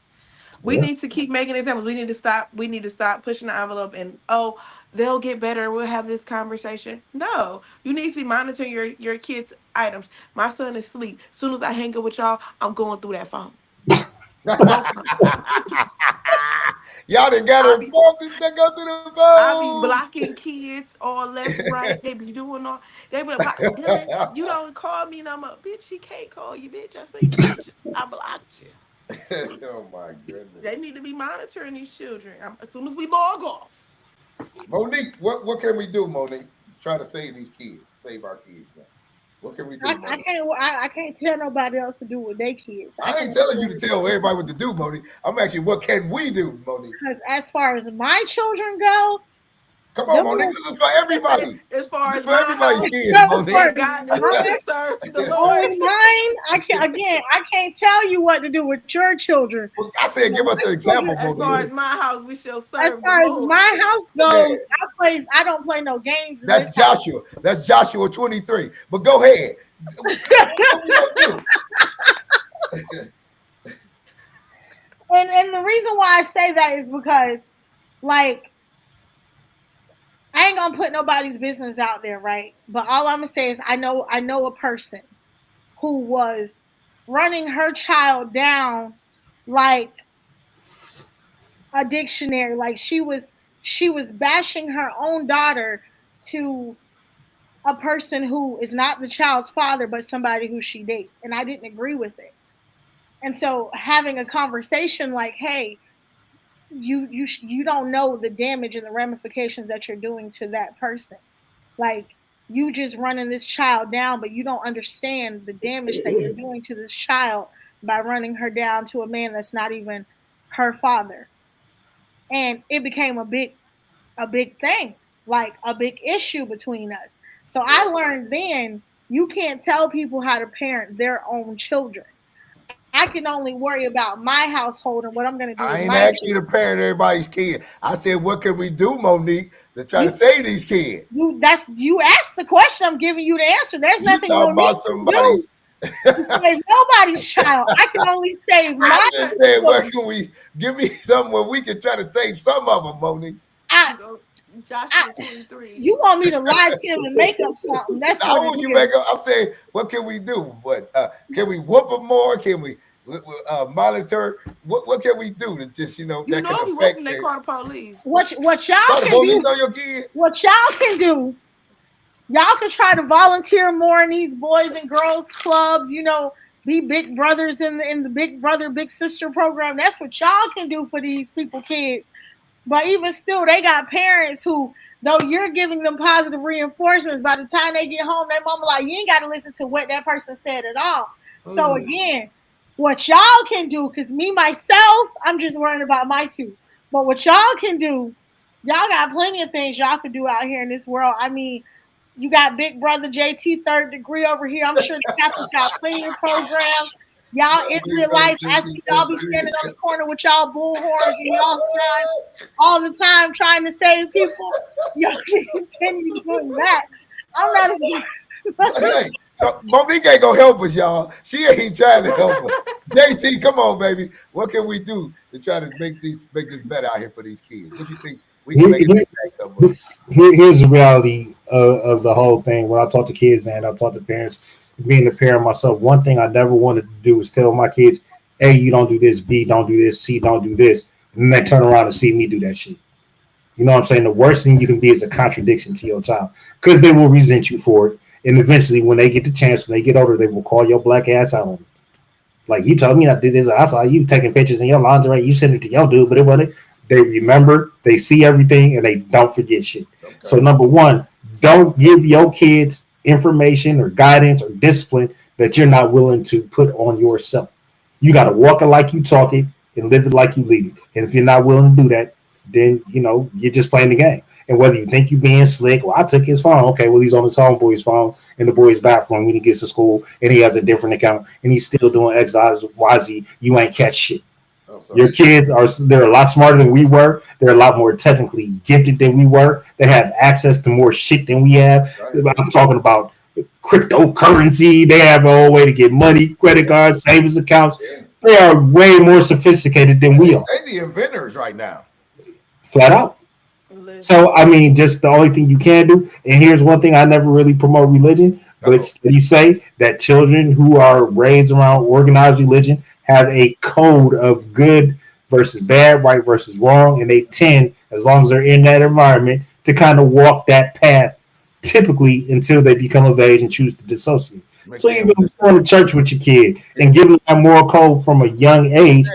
We Yeah. need to keep making examples. We need to stop. We need to stop pushing the envelope and, oh, they'll get better. We'll have this conversation. No, you need to be monitoring your kids' items. My son is asleep. As soon as I hang up with y'all, I'm going through that phone. Both of them. Y'all done got I her be phone that go through the I be phone. blocking kids all left, right. They be doing all. They be like, "Dylan, you don't call me no more, bitch. He can't call you, bitch. I seen the pictures. I blocked you." Oh my goodness. They need to be monitoring these children as soon as we log off. Monique, what can we do, Monique? Try to save these kids, save our kids, man. What can we do, I Monique? can't. I can't tell nobody else to do with their kids. I ain't telling you to tell everybody what to do, Monique. I'm asking you, what can we do, Monique? Because as far as my children go, Come on, them Monique. little, This is for everybody. As far This is as for my everybody's house, kids, as far Monique. as God, mine, we serve the only Lord. mine, I can't tell you what to do with your children. Well, I said, give us an example, As far Monique. as my house, we shall As serve the far as Lord. my house Yeah, goes, I don't play no games in that's this house. Joshua. That's Joshua 23. But go ahead. What we gonna do? And the reason why I say that is because, like, I ain't gonna put nobody's business out there, right? But all I'm gonna say is I know a person who was running her child down like a dictionary. Like she was bashing her own daughter to a person who is not the child's father, but somebody who she dates, and I didn't agree with it. And so having a conversation like, "Hey, you don't know the damage and the ramifications that you're doing to that person. Like you just running this child down, but you don't understand the damage that you're doing to this child by running her down to a man that's not even her father." And it became a big thing, like a big issue between us. So I learned then you can't tell people how to parent their own children. I can only worry about my household and what I'm going to do with I my ain't asking kids. you to parent everybody's kid. I said, what can we do, Monique, to try to You save these kids? you asked the question. I'm giving you the answer. There's You nothing talking Monique about can do somebody's. to save nobody's child. I can only save I my just said, what children. can we give me something where we can try to save some of them, Monique? I, Go I Joshua 23. you want me to lie to him and make up something? That's How what it would you is. make up? I'm saying, what can we do? What can we whoop them more? Can we monitor? What can we do to just You that know, can if you whoop them, affect they the call the police. What y'all call the can police do? on your kids? What y'all can do? Y'all can try to volunteer more in these boys and girls clubs. Be big brothers in the Big Brother Big Sister program. That's what y'all can do for these people kids. But even still, they got parents who, though you're giving them positive reinforcements, by the time they get home, their mama like, you ain't got to listen to what that person said at all. So again, what y'all can do, because me myself, I'm just worrying about my two. But what y'all can do, y'all got plenty of things y'all can do out here in this world. I mean, you got Big Brother JT third degree over here. I'm sure the captain's got plenty of programs. Y'all Israelites, I see y'all be standing on the corner with y'all bullhorns and y'all sign all the time trying to save people. Y'all can continue doing that. I'm not a Hey, so Monique ain't gonna help us, y'all. She ain't trying to help us. JT, come on, baby. What can we do to try to make this better out here for these kids? What you think we can Here, make an impact of? here's the reality of the whole thing. When I talk to kids and I talk to parents, being a parent myself, one thing I never wanted to do is tell my kids, A, you don't do this, B, don't do this, C, don't do this. And then they turn around and see me do that shit. You know what I'm saying? The worst thing you can be is a contradiction to your child because they will resent you for it. And eventually, when they get the chance, when they get older, they will call your black ass out on it. Like, you told me I did this. I saw you taking pictures in your lingerie. You sent it to your dude, but it wasn't. They remember, they see everything, and they don't forget shit. Okay. So, number one, don't give your kids information or guidance or discipline that you're not willing to put on yourself. You got to walk it like you talk it and live it like you lead it. And if you're not willing to do that, then, you're just playing the game. And whether you think you're being slick, well, I took his phone. Okay, well, he's on his homeboy's phone in the boy's bathroom when he gets to school, and he has a different account, and he's still doing X, Y, Z. You ain't catch shit. Your kids they're a lot smarter than we were. They're a lot more technically gifted than we were. They have access to more shit than we have. Right. I'm talking about cryptocurrency. They have a whole way to get money, credit cards, savings accounts. They are way more sophisticated than we are. They're the inventors right now. Flat out. So, I mean, just the only thing you can do, and here's one thing I never really promote religion, but studies say that children who are raised around organized religion have a code of good versus bad, right versus wrong, and they tend, as long as they're in that environment, to kind of walk that path typically until they become of age and choose to dissociate. So even going to church with your kid and giving them that moral code from a young age,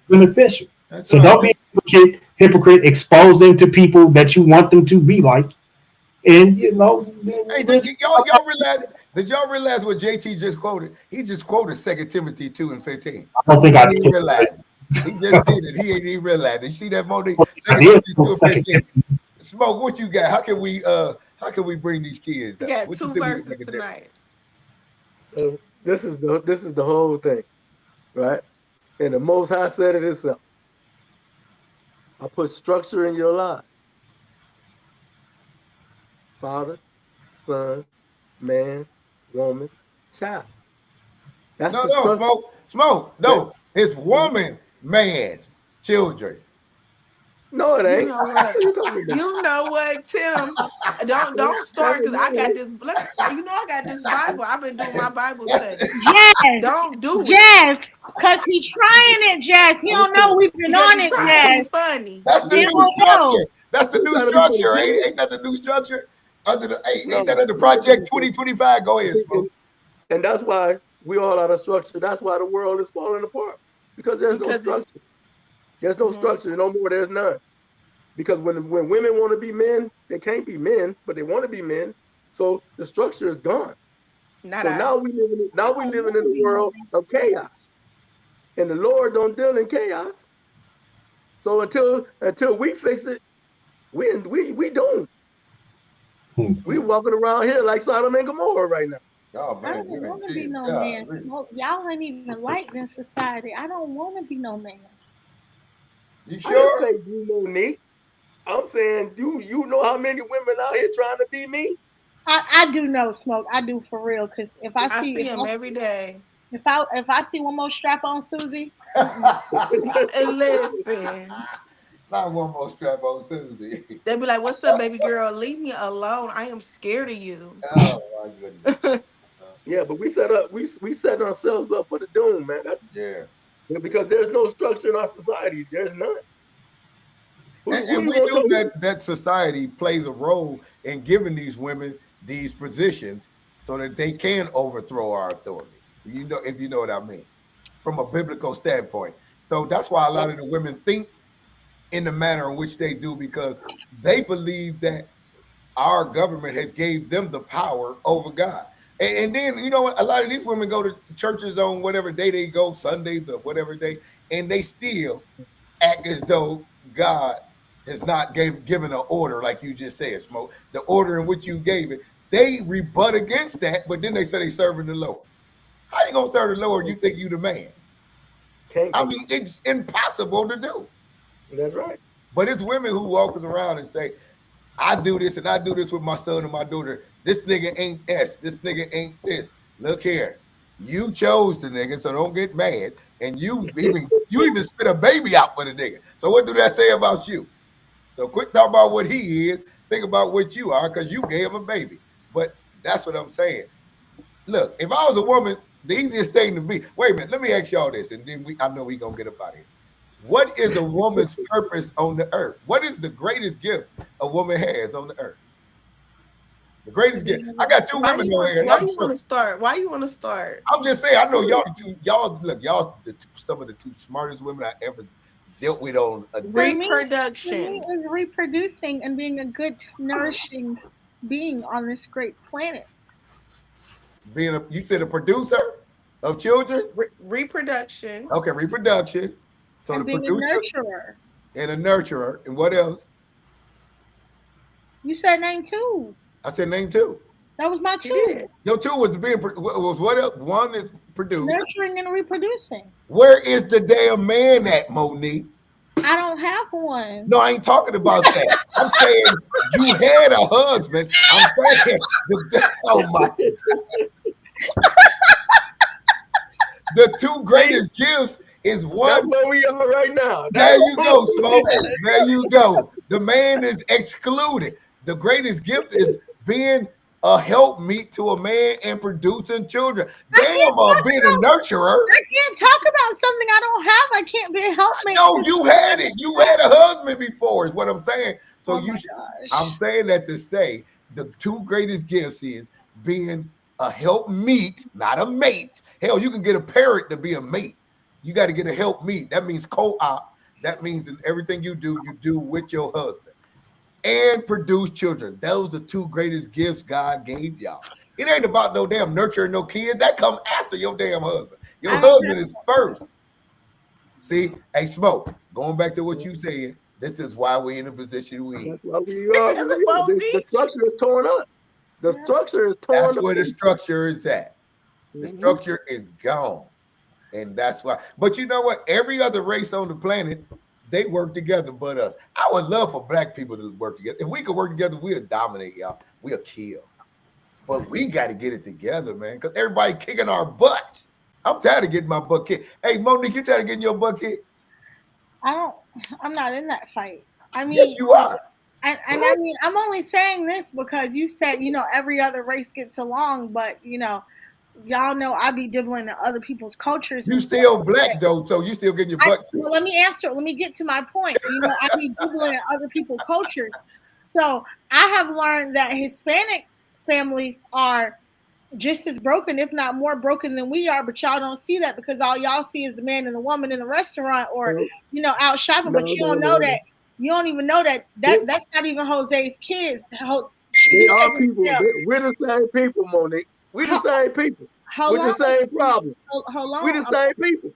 beneficial. So don't be a hypocrite exposing to people that you want them to be like. And hey, y'all Did y'all realize what JT just quoted? He just quoted 2 Timothy 2:15. I don't He think I ain't even did. realize it. He just did it. He ain't even realized it. You see that, Monique? I 2 did. Timothy 2:15. Smoke, what you got? How can we bring these kids We up? got What you two think we can verses make a difference? tonight. This is the whole thing, right? And the Most High said it himself. I put structure in your life. Father, son, man, woman, child. That's No, the no, structure. smoke. That, No, it's woman, man, children. no, it You ain't. know What what? are you talking about? You know what, Tim? Don't That's start what because I got man. this. You know I got this Bible. I've been doing my Bible That's study. Jazz, Don't do it Jazz, cause he trying it, Jazz. He don't know we've been because on he's it, trying to be Jazz. funny. that's the He new don't know. structure. That's the You new trying to be for the structure. kids? Ain't that the new structure? No, Ain't that under you got to be Project for. 2025? Go ahead, And, smoke. and that's why we all out of structure. That's why the world is falling apart because there's no Because it. structure. There's no Mhm. structure. No more. There's none. Because when women want to be men, they can't be men, but they want to be men. So the structure is gone. Not So I. I now we don't living want in to a be no world man. of chaos, and the Lord don't deal in chaos. So until we fix it, we doomed. We walking around here like Sodom and Gomorrah right now. Oh I man, don't you ain't want to be kidding. no God, man. really. Smoke. Y'all ain't even like this society. I don't want to be no man. You I didn't sure? say you Monique. I'm saying you know how many women out here trying to be me? I do know smoke. I do for real. Cause if I I see see him every day. if I see one more strap on Susie, mm-mm. And listen, Not one more strap on Susie. they be like, "What's up, baby girl? Leave me alone. I am scared of you." Oh my goodness. Yeah, but we set ourselves up for the doom, man. That's Yeah. because there's no structure in our society. There's none. Who And you we gonna knew tell? that society plays a role in giving these women these positions so that they can overthrow our authority. You know, if you know what I mean, from a biblical standpoint. So that's why a lot of the women think in the manner in which they do because they believe that our government has gave them the power over God. And then you know what? A lot of these women go to churches on whatever day they go, Sundays or whatever day, and they still act as though God has not given an order, like you just said, Smoke. The order in which you gave it, they rebut against that, but then they say they serving the Lord. How you gonna serve the Lord? You think you the man? Can't I be. mean, it's impossible to do. That's right. But it's women who walk around and say, I do this and I do this with my son and my daughter. This nigga ain't S. This nigga ain't this. Look here. You chose the nigga, so don't get mad. And you even spit a baby out for the nigga. So what do that say about you? So quit talking about what he is. Think about what you are, because you gave him a baby. But that's what I'm saying. Look, if I was a woman, the easiest thing to be. Wait a minute, let me ask y'all this, and then I know we gonna get up out of here. What is a woman's purpose on the earth? What is the greatest gift a woman has on the earth? The greatest gift. I got two women on here, and Why I'm you want sure. to start? Why you want to start? I'm just saying. I know y'all the two. Y'all look. Y'all some of the two smartest women I ever dealt with on a daily. For me, Reproduction. is reproducing and being a good, nourishing being on this great planet. You said a producer of children. Reproduction. Okay, reproduction. So the And being a producer nurturer. and a nurturer, and what else? You said name two. I said name two. That was my He did. two. Your two was was what else? One is produced. Nurturing and reproducing. Where is the damn man at, Monique? I don't have one. No, I ain't talking about that. I'm saying you had a husband. I'm saying oh my, the two See, greatest gifts is that's one. where we are right now. There That's you go, Smoke. There you go. The man is excluded. The greatest gift is being a helpmeet to a man and producing children. I can't Damn, talk being a about nurturer. I can't talk about something I don't have. I can't be a helpmate No, to you someone had it. You had a husband before, is what I'm saying. So Oh you my should, I'm gosh. saying that to say the two greatest gifts is being a helpmeet, not a mate. Hell, you can get a parrot to be a mate. You got to get a helpmeet. That means co-op. That means in everything you do with your husband. and produce children. Those are the two greatest gifts God gave y'all. It ain't about no damn nurturing no kids. That come after your damn husband. Your I don't husband is first. See, hey, Smoke, going back to what you said, this is why we're in the position we in. That's why we are. The structure is torn up. The structure is torn up. That's where the structure is at. The structure is gone. And that's why. But you know what? Every other race on the planet, they work together but us. I would love for black people to work together. If we could work together, we'll dominate, y'all. We'll kill. But we got to get it together, man, because everybody kicking our butts. I'm tired of getting my butt kicked. Hey, Monique, you tired of getting your butt kicked? I'm not in that fight. I mean, yes, you are. And I mean, I'm only saying this because you said, every other race gets along, but y'all know I be dibbling to other people's cultures. You still black though, so you still getting your butt kicked. Well, let me answer. Let me get to my point. I be dibbling at other people's cultures. So I have learned that Hispanic families are just as broken, if not more broken than we are, but y'all don't see that because all y'all see is the man and the woman in the restaurant or out shopping, but you don't know that. You don't even know that's not even Jose's kids. They are people. We're the same people, Monique. We're the same people. We're the same problem. Hold on. We're the same people.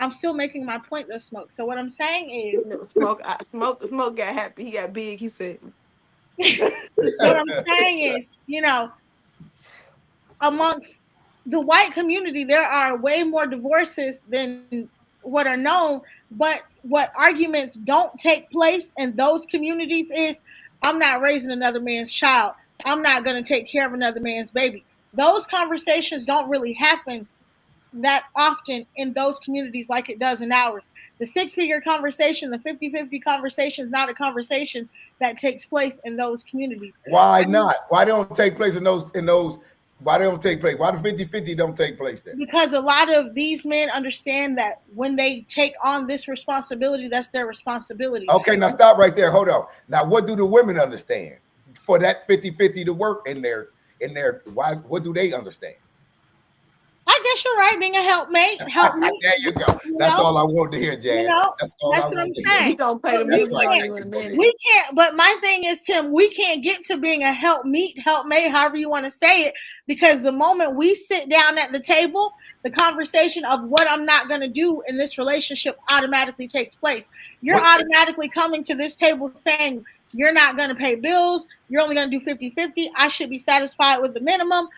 I'm still making my point, though, Smoke. So what I'm saying is, Smoke got happy. He got big. He said, what I'm saying is, amongst the white community, there are way more divorces than what are known. But what arguments don't take place in those communities is, I'm not raising another man's child. I'm not going to take care of another man's baby. Those conversations don't really happen that often in those communities like it does in ours. The 6-figure conversation, the 50-50 conversation is not a conversation that takes place in those communities. Why not? Why don't take place in those? Why they don't take place? Why the 50-50 don't take place then? Because a lot of these men understand that when they take on this responsibility, that's their responsibility. Okay, now stop right there. Hold on. Now, what do the women understand for that 50-50 to work in their why? What do they understand? I guess you're right. Being a helpmate. There you go. That's all I wanted to hear, Jazz. That's what I'm saying. He gonna pay the music on you in a minute. We can't. But my thing is, Tim, we can't get to being a helpmate, however you want to say it, because the moment we sit down at the table, the conversation of what I'm not going to do in this relationship automatically takes place. You're automatically coming to this table saying you're not going to pay bills. You're only going to do 50-50. I should be satisfied with the minimum.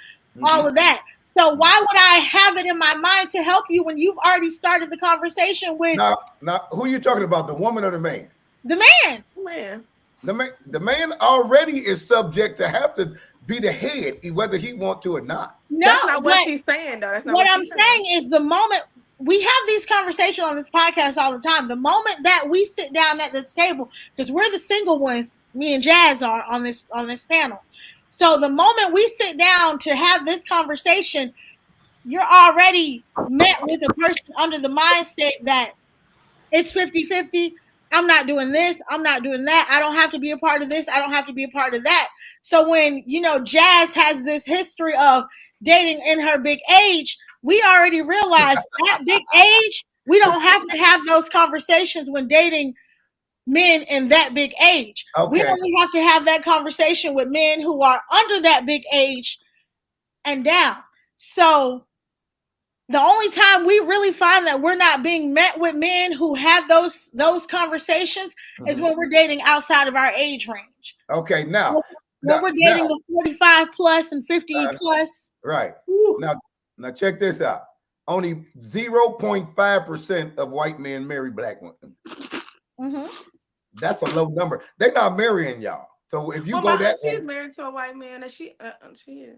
All of that. So why would I have it in my mind to help you when you've already started the conversation with? Now, who are you talking about? The woman or the man? The man. The man already is subject to have to be the head, whether he want to or not. No, that's not what she's saying, though. That's not what I'm saying is the moment we have these conversations on this podcast all the time. The moment that we sit down at this table, because we're the single ones, me and Jazz are on this panel. So the moment we sit down to have this conversation, you're already met with a person under the mindset that it's 50-50. I'm not doing this. I'm not doing that. I don't have to be a part of this. I don't have to be a part of that. So when, Jazz has this history of dating in her big age, we already realize at big age, we don't have to have those conversations when dating men in that big age. Okay. We only have to have that conversation with men who are under that big age and down. So the only time we really find that we're not being met with men who have those conversations is when we're dating outside of our age range. Okay, now when we're dating the 45 plus and 50 plus. Right. Now check this out. Only 0.5% of white men marry black women. Mm-hmm. That's a low number. They're not marrying y'all. So if you go that way, she's married to a white man, and she is.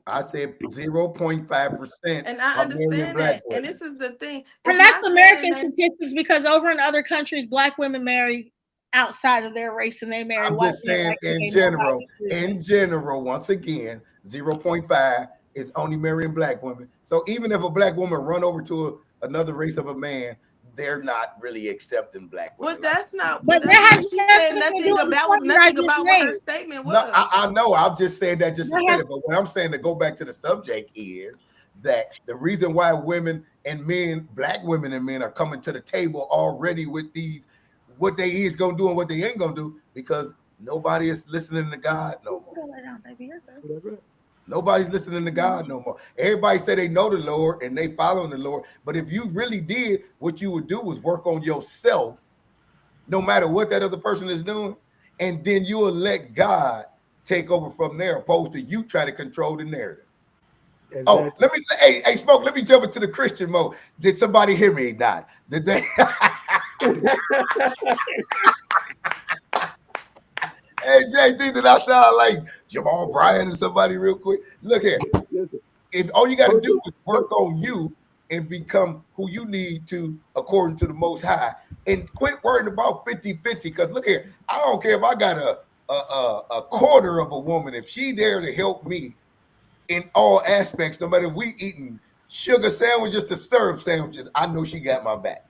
I said 0.5%. And I understand that. And this is the thing. And that's American statistics because over in other countries, black women marry outside of their race and they marry white men. In general, once again, 0.5 is only marrying black women. So even if a black woman run over to another race of a man, they're not really accepting black women. But that's not. But that has nothing about what her statement was. No, I know. I'm just saying that just to say it. But what I'm saying to go back to the subject is that the reason why women and men, black women and men, are coming to the table already with these what they is gonna do and what they ain't gonna do, because Nobody is listening to God no more. Don't lay down, baby. You're good. That's right. Nobody's listening to God no more. Everybody say they know the Lord and they following the Lord. But if you really did, what you would do was work on yourself, no matter what that other person is doing, and then you will let God take over from there, opposed to you try to control the narrative. Oh, Exactly. let me, hey, Smoke, let me jump into the Christian mode. Did somebody hear me? Not. Did they? Hey, JT, did I sound like Jamal Bryant or somebody real quick? Look here. Listen, If all you got to do person, is work on you and become who you need to according to the Most High, and quit worrying about 50-50. Because look here, I don't care if I got a quarter of a woman, if she there to help me in all aspects, no matter if we eating sugar sandwiches to syrup sandwiches, I know she got my back.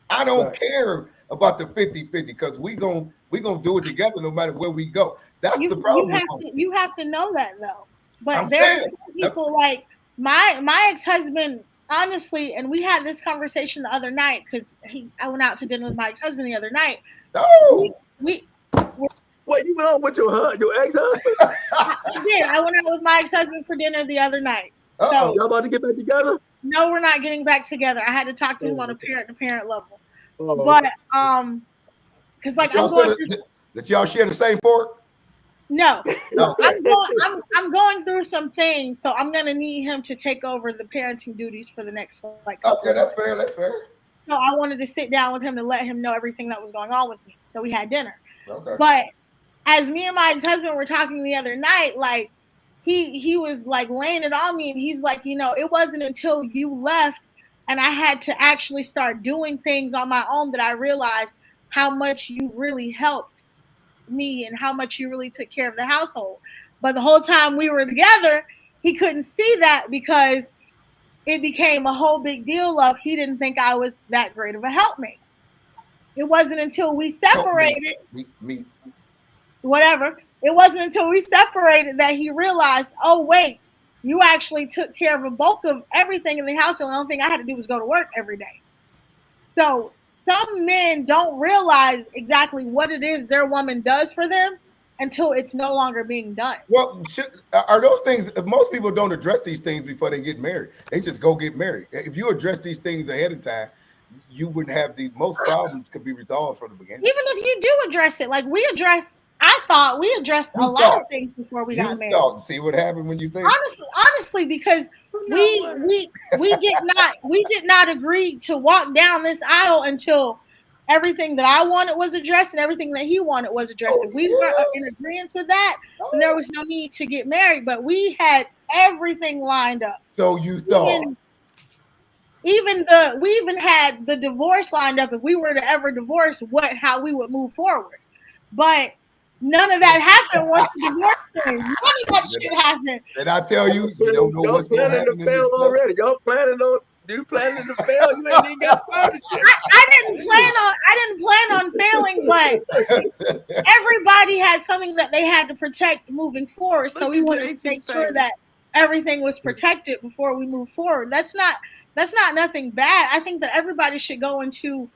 I don't right. care about the 50-50 because we gonna do it together no matter where we go. That's the You problem with have most to people. know that though. I'm But there are saying some people like my ex husband. Honestly, and we had this conversation the other night because I went out to dinner with my ex husband the other night. We, no. we Wait, you went on with your ex-husband? I did. I went out with my ex husband for dinner the other night. Uh-oh. So Y'all about to get back together? no, we're not getting back together. I had to talk to him on Oh, a okay. parent to parent level. Oh, But okay. because Did like y'all, I'm going through did y'all share the same fork? no, Okay. I'm going through some things, so I'm gonna need him to take over the parenting duties for the next like couple Okay, of that's months. fair. That's fair. So I wanted to sit down with him to let him know everything that was going on with me. So we had dinner. Okay. But as me and my ex-husband were talking the other night, like he was like laying it on me and he's like, it wasn't until you left and I had to actually start doing things on my own that I realized how much you really helped me and how much you really took care of the household. But the whole time we were together, he couldn't see that because it became a whole big deal of he didn't think I was that great of a helpmate. It wasn't until we Help me. separated, Meet. whatever, it wasn't until we separated that he realized, oh, wait, you actually took care of a bulk of everything in the house. And the only thing I had to do was go to work every day. So some men don't realize exactly what it is their woman does for them until it's no longer being done. Well, are those things? Most people don't address these things before they get married. They just go get married. If you address these things ahead of time, you wouldn't have the most problems could be resolved from the beginning. Even if you do address it, like I thought we addressed a You lot of thought. things before we You got married. thought. See what happened when you think. Honestly, because You know we what? we we did not agree to walk down this aisle until everything that I wanted was addressed and everything that he wanted was addressed. Oh If we weren't yeah. in agreement with that, then there Oh. was no need to get married. But we had everything lined up. So you thought. Even we even had the divorce lined up if we were to ever divorce, how we would move forward. But none of that happened once the divorce came. None of that Did shit happened. I tell you, you don't know Y'all what's going to planning to happen in fail this stuff? already. Y'all planning on you planning to fail. You ain't even got started yet. I didn't plan on failing, but everybody had something that they had to protect moving forward. So Look we at wanted to JT make sure face. that everything was protected before we move forward. That's not nothing bad. I think that everybody should go into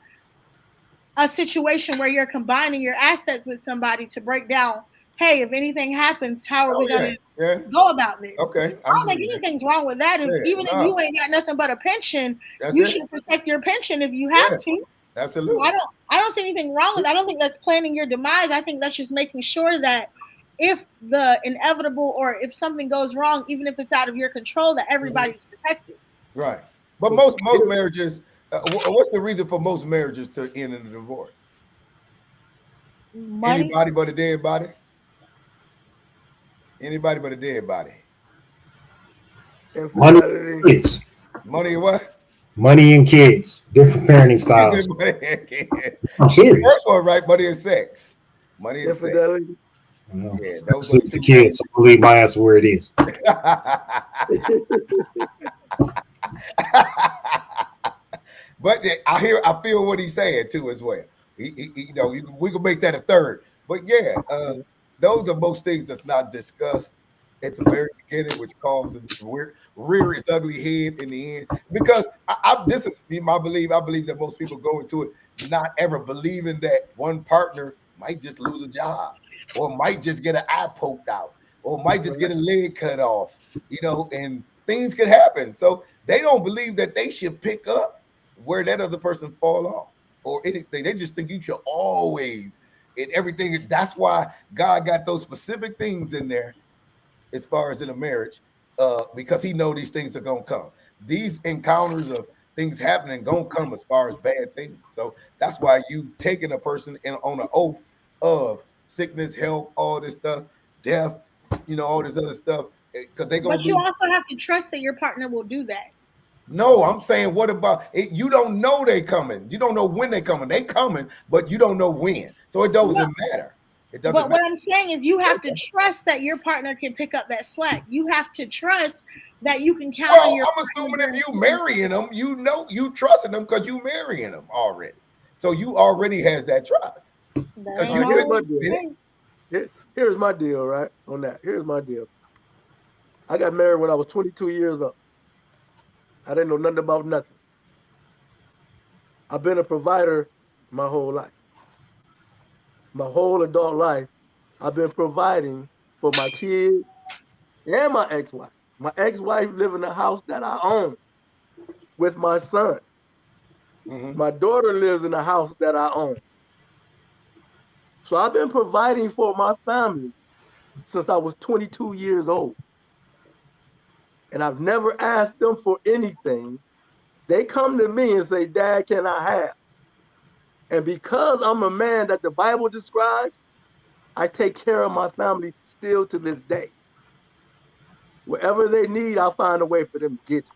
a situation where you're combining your assets with somebody to break down, hey, if anything happens, how are Oh we going yeah, to yeah. go about this? Okay, I I'm don't with think you. anything's wrong with that. Yeah, Even if you no, ain't got nothing but a pension, that's you it. should protect your pension if you have Yeah, to. absolutely. I don't see anything wrong with it. I don't think that's planning your demise. I think that's just making sure that if the inevitable or if something goes wrong, even if it's out of your control, that everybody's protected. Right. But most Here's marriages, what's the reason for most marriages to end in a divorce? Money, Anybody but a dead body. Anybody but a dead body. Money infidelity. and kids. Money and what? Money and kids. Different parenting You said styles. money and kids. I'm The serious. first one, right? Money and sex. Money and sex. Infidelity. You know, Yeah, those are especially the it's the two kids. So I'll leave my answer where it is. But I feel what he's saying too as well. We can make that a third. But yeah, those are most things that's not discussed at the very beginning, which causes rear its ugly head in the end. Because this is my belief. I believe that most people go into it not ever believing that one partner might just lose a job, or might just get an eye poked out, or might just get a leg cut off, and things could happen. So they don't believe that they should pick up where that other person fall off or anything. They just think you should always in everything. That's why God got those specific things in there as far as in a marriage, because he know these things are gonna come. These encounters of things happening gonna come as far as bad things. So that's why you taking a person on an oath of sickness, health, all this stuff, death, all this other stuff, because they gonna But you lose. also have to trust that your partner will do that. No, I'm saying, what about it? You don't know they coming. You don't know when they coming. They coming, but you don't know when. So it No, doesn't matter. It doesn't but matter. what I'm saying is you have to trust that your partner can pick up that slack. You have to trust that you can count on Well, your I'm partner assuming if during you certain marrying them, you trusting them because you marrying them already. So you already has that trust That because ain't you Here's my always couldn't the deal. fit. case. Here's my deal, right? On that. Here's my deal. I got married when I was 22 years old. I didn't know nothing about nothing. I've been a provider my whole life. My whole adult life, I've been providing for my kids and my ex-wife. My ex-wife live in the house that I own with my son. Mm-hmm. My daughter lives in the house that I own. So I've been providing for my family since I was 22 years old. And I've never asked them for anything. They come to me and say, Dad, can I have? And because I'm a man that the Bible describes, I take care of my family still to this day. Whatever they need, I'll find a way for them to get it.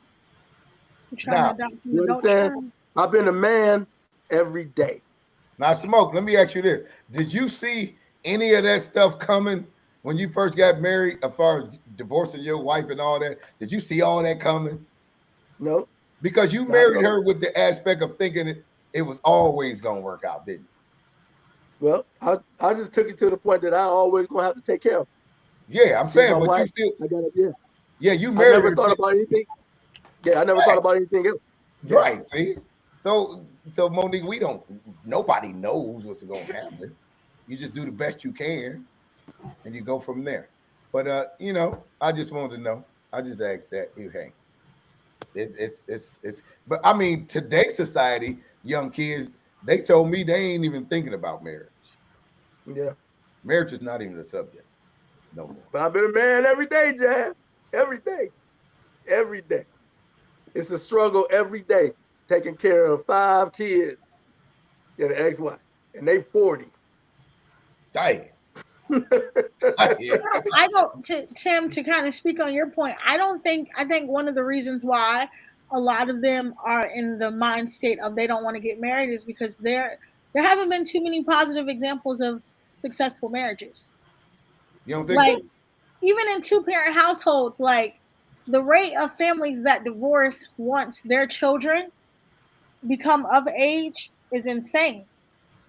I'm trying to Now, adopt some You adult understand? children. I've been a man every day. Smoke. Let me ask you this: did you see any of that stuff coming when you first got married, as far as divorcing your wife and all that? Did you see all that coming? No, Because you not at married all. her with the aspect of thinking it was always gonna work out, didn't Well, I just took it to the point that I always gonna have to take care of her. you? Yeah, I'm She's saying, my but you wife. still, I got it. Yeah. yeah, you I married never her. thought about anything. Yeah, I never thought Right, about anything else. Yeah. right. See, so Monique, nobody knows what's gonna happen. You just do the best you can, and you go from there. But I just wanted to know. I just asked that. Hey, it's. But I mean, today's society, young kids, they told me they ain't even thinking about marriage. Yeah. Marriage is not even a subject no more. But I've been a man every day, Jazz. Every day. Every day. It's a struggle every day taking care of 5 kids and an ex-wife. And they 40. Dang. I don't, Tim, to kind of speak on your point, I think one of the reasons why a lot of them are in the mind state of they don't want to get married is because there haven't been too many positive examples of successful marriages. You don't think Like, so? even in two-parent households, like the rate of families that divorce once their children become of age is insane.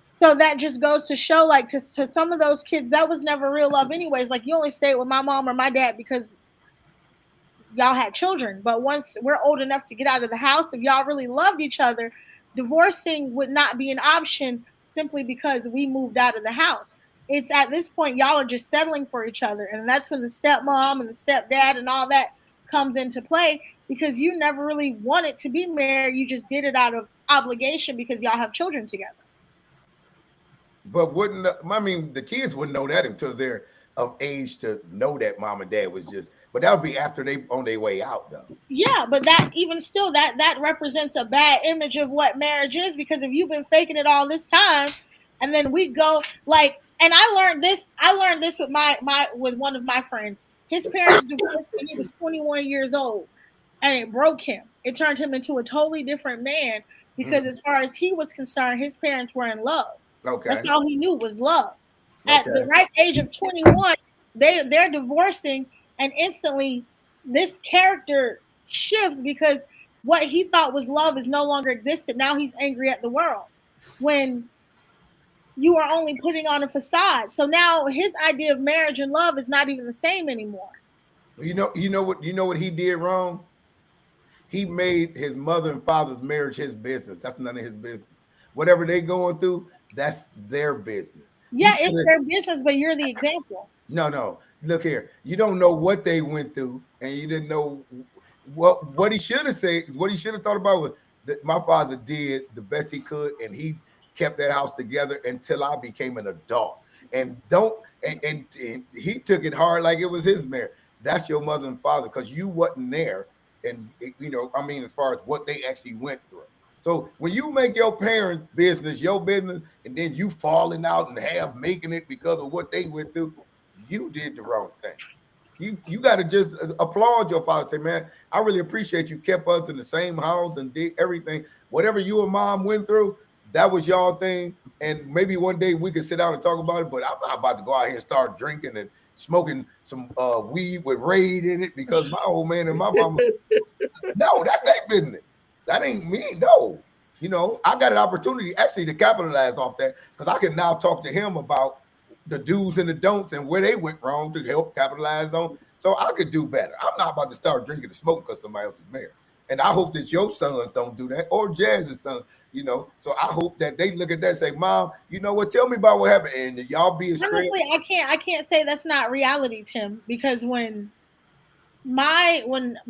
So that just goes to show, like, to some of those kids, that was never real love, anyways. Like, you only stayed with my mom or my dad because y'all had children. But once we're old enough to get out of the house, if y'all really loved each other, divorcing would not be an option simply because we moved out of the house. It's at this point, y'all are just settling for each other. And that's when the stepmom and the stepdad and all that comes into play because you never really wanted to be married. You just did it out of obligation because y'all have children together. But I mean, the kids wouldn't know that until they're of age to know that mom and dad was just. But that would be after they on their way out, though. Yeah, but that even still that represents a bad image of what marriage is because if you've been faking it all this time and then we go like and I learned this with my with one of my friends. His parents divorced when he was 21 years old and it broke him. It turned him into a totally different man because Mm, as far as he was concerned, his parents were in love. That's okay, all he knew was love. At the okay. right age of 21, they're divorcing and instantly this character shifts because what he thought was love is no longer existed. Now he's angry at the world when you are only putting on a facade. So now his idea of marriage and love is not even the same anymore. You know what he did wrong. He made his mother and father's marriage his business. That's none of his business. Whatever they going through, that's their business. Yeah, it's their business, but you're the example. No. Look here. You don't know what they went through, and you didn't know what he should have said. What he should have thought about was that my father did the best he could, and he kept that house together until I became an adult. And don't and he took it hard like it was his marriage. That's your mother and father because you wasn't there, and I mean, as far as what they actually went through. So when you make your parents' business your business, and then you falling out and half making it because of what they went through, you did the wrong thing. You got to just applaud your father. Say, man, I really appreciate you kept us in the same house and did everything. Whatever you and mom went through, that was y'all thing. And maybe one day we could sit down and talk about it. But I'm not about to go out here and start drinking and smoking some weed with Raid in it because my old man and my mama. No, that's their business. That ain't me. No. I got an opportunity actually to capitalize off that because I can now talk to him about the do's and the don'ts and where they went wrong to help capitalize on. So I could do better. I'm not about to start drinking and smoking because somebody else is married. And I hope that your sons don't do that or Jazz's son, So I hope that they look at that and say, Mom, you know what? Tell me about what happened. And y'all be as straight. Honestly, I can't say that's not reality, Tim, because when my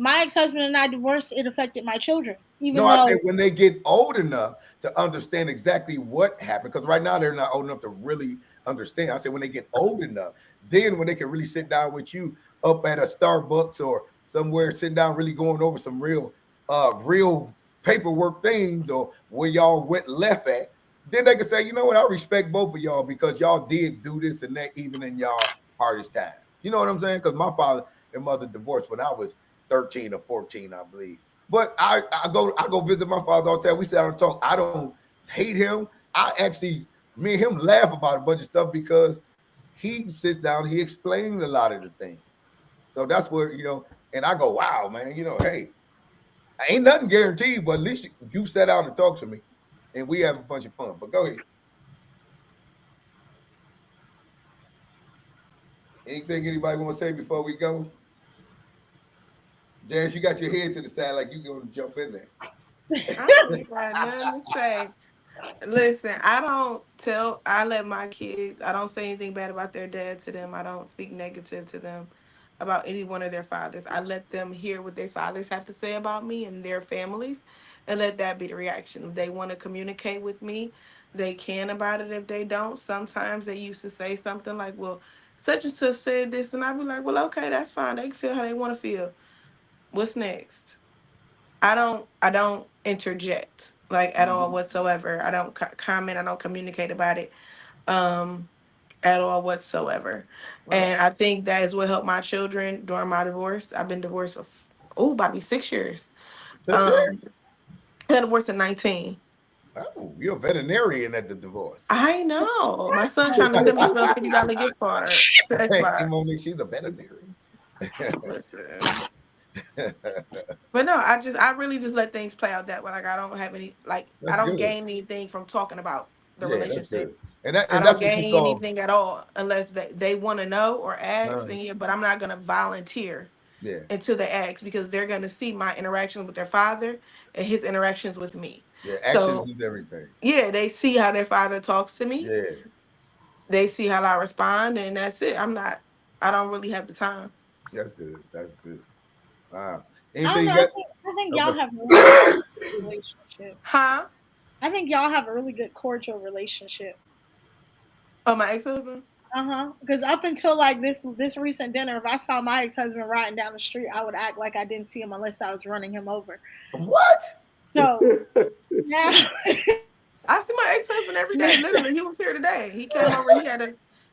ex-husband and I divorced, it affected my children. No, I say when they get old enough to understand exactly what happened, because right now they're not old enough to really understand. I say when they get old enough, then when they can really sit down with you up at a Starbucks or somewhere, sitting down, really going over some real paperwork things or where y'all went left at, then they can say, you know what, I respect both of y'all because y'all did do this and that even in y'all hardest time. You know what I'm saying? Because my father and mother divorced when I was 13 or 14, I believe. But I go visit my father all the time. We sit down and talk. I don't hate him. Me and him laugh about a bunch of stuff because he sits down, he explains a lot of the things. So that's where, and I go, wow, man, hey, ain't nothing guaranteed, but at least you sat down and talk to me and we have a bunch of fun. But go ahead. Anything anybody want to say before we go? Jazz, you got your head to the side like you going to jump in there. I don't got nothing to say. Listen, I let my kids, I don't say anything bad about their dad to them. I don't speak negative to them about any one of their fathers. I let them hear what their fathers have to say about me and their families and let that be the reaction. If they want to communicate with me, they can about it. If they don't, sometimes they used to say something like, well, such and such said this, and I'd be like, well, okay, that's fine. They can feel how they want to feel. What's next? I don't interject like at all whatsoever. I don't comment. I don't communicate about it at all whatsoever. Right. And I think that is what helped my children during my divorce. I've been divorced of about to be 6 years. 6 years? I got divorced at 19. Oh, you're a veterinarian at the divorce. I know. My son trying to send me for a $50 gift card to Hey, Xbox. Monique, she's a veterinarian. Listen. But no, I really just let things play out that way. Like I don't have any That's I don't good. gain anything from talking about the Yeah, that's relationship. good. And I that's don't what you gain call. anything at all unless they want to know or ask. Uh, And yeah, but I'm not gonna volunteer yeah, until they ask because they're gonna see my interactions with their father and his interactions with me. yeah. Actions So is everything. yeah, they see how their father talks to me. Yeah, They see how I respond, and that's it. I don't really have the time. that's good. That's good. Wow. I don't Anything know. you got? I think y'all Okay. have a really good relationship. Huh? I think y'all have a really good cordial relationship. Oh, my ex-husband? Because up until like this recent dinner, if I saw my ex husband riding down the street, I would act like I didn't see him unless I was running him over. What? So now, I see my ex-husband every day. Literally, he was here today. He came over.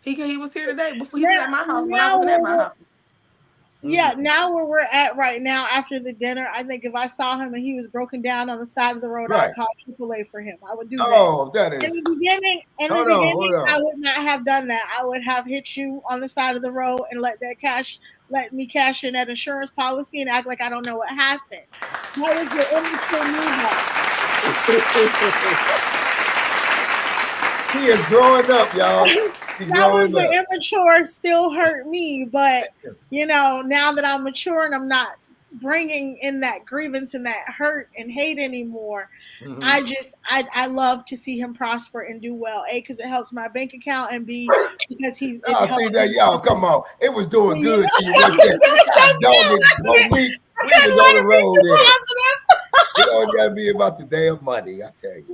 He was here today before he was at my house when I now wasn't at my house. yeah, now where we're at right now after the dinner, I think if I saw him and he was broken down on the side of the road, I Right. would call AAA for him. I would do that. Oh, that is. In the Hold on, beginning, hold I on. would not have done that. I would have hit you on the side of the road and let me cash in that insurance policy and act like I don't know what happened. That was the immature He is growing up, y'all. He's that was growing the up. immature still hurt me, but now that I'm mature and I'm not bringing in that grievance and that hurt and hate anymore. Mhm. I love to see him prosper and do well. A, because it helps my bank account, and B, because it Oh, helps see that, me. y'all, come on. It was doing You know, good to you. What's that? God dog it, Monique. I We was couldn't on let the it be road too there. positive. It don't gotta be about the damn money, I tell you.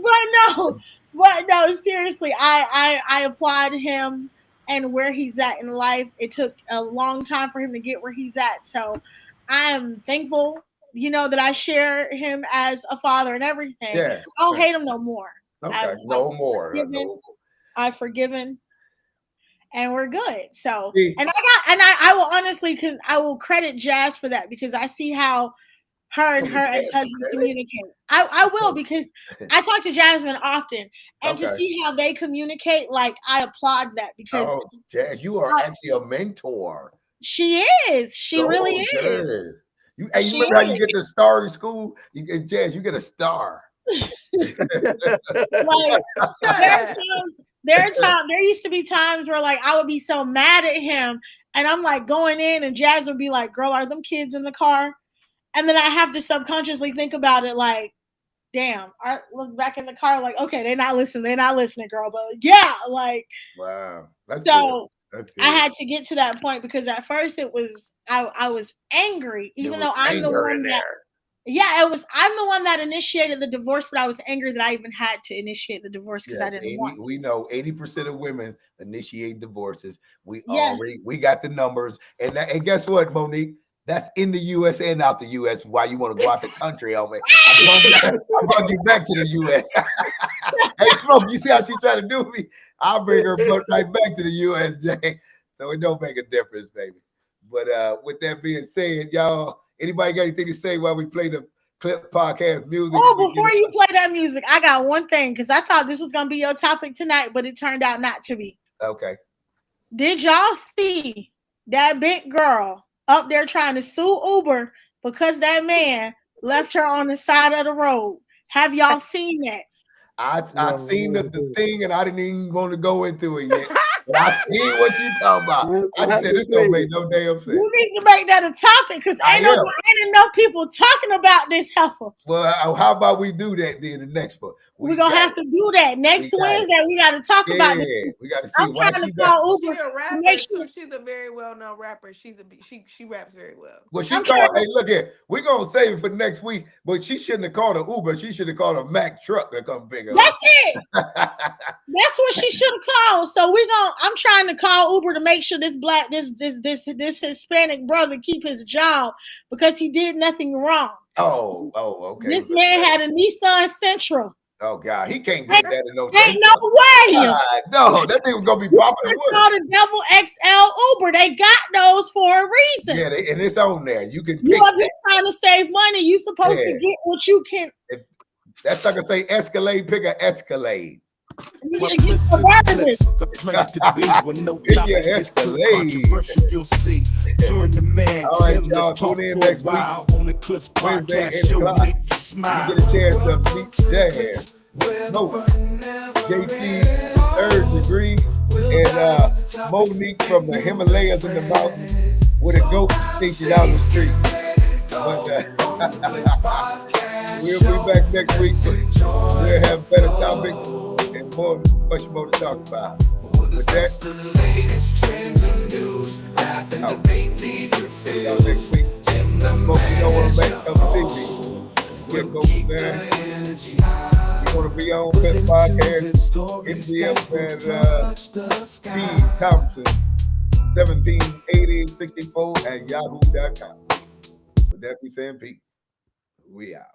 But no, seriously, I applaud him and where he's at in life. It took a long time for him to get where he's at. So I am thankful, that I share him as a father and everything. Yeah. I don't hate him no more. Okay. No more. Forgiven. I've forgiven, and we're good. So, See, and I will honestly I will credit Jazz for that, because I see how her and oh, her Jazz, ex-husband really? communicate. I will, because I talk to Jasmine often, and to Okay. see how they communicate, like, I applaud that, because Oh, Jazz, you are actually a mentor. she is. She really Oh, is. Jazz. You She remember how you is. get the star in school? You get Jazz, you get a star. Like, there used to be times where, like, I would be so mad at him, and I'm like going in, and Jazz would be like, "Girl, are them kids in the car?" And then I have to subconsciously think about it, like, damn, I look back in the car, like, okay, they're not listening, girl. But yeah, like, Wow. That's good. so That's I good. had to get to that point, because at first it was I was angry, There even was though I'm the anger in one that there. I'm the one that initiated the divorce, but I was angry that I even had to initiate the divorce, because I Yes, didn't 80, want to. we know 80% of women initiate divorces. We Yes. got the numbers. And guess what, Monique? That's in the US and out the US. Why you want to go out the country on me? I'm going to get back to the US. Hey, Smoke, you see how she trying to do me? I'll bring her butt right back to the US, Jay. So it don't make a difference, baby. But with that being said, y'all, anybody got anything to say while we play the clip podcast music? Oh, before you play that music, I got one thing, because I thought this was gonna be your topic tonight, but it turned out not to be. Okay. Did y'all see that big girl up there trying to sue Uber because that man left her on the side of the road? Have y'all seen that? I seen the thing, and I didn't even want to go into it yet. But I see what you talking about. I just said this don't make no damn sense. You need to make that a topic, because ain't enough people talking about this heifer. Well, how about we do that then the next one? We're gonna have to do that next Wednesday. We got to talk about this. We got to see I'm why trying she to call Uber. She's a rapper, Make so sure. she's a very well-known rapper. She raps very well. Well, she called. Hey, look here. We're gonna save it for next week, but she shouldn't have called an Uber. She should have called a Mack truck to come pick her up. That's it. That's what she should have called. So I'm trying to call Uber to make sure this Hispanic brother keep his job, because he did nothing wrong. Oh, okay. This man had a Nissan Sentra. Oh God, he can't get that in no. Ain't no way. No, that thing was gonna be popping. It's called a double XL Uber. They got those for a reason. Yeah, and it's on there. You can. You are just trying to save money. You supposed to get what you can. That's like I say, Escalade. Pick an Escalade. The place to be when no topic is too controversial. You'll see. Join the man. All right, y'all. Tune in next week. On the Clips Podcast Show. Make you smile. You get a chance to meet Jazz, Smoke, JT, Third Degree, and Monique from the Himalayas in the mountains with a goat sneaking down the street. But we'll be back next week. We'll have better topics and much more to talk about. With that, see y'all next week. Smoke, you don't want to make up TV. We'll go from there. You want to be on Clips Podcast, MDF and Steve Thompson, 178064 at yahoo.com. With that, we saying peace. We out.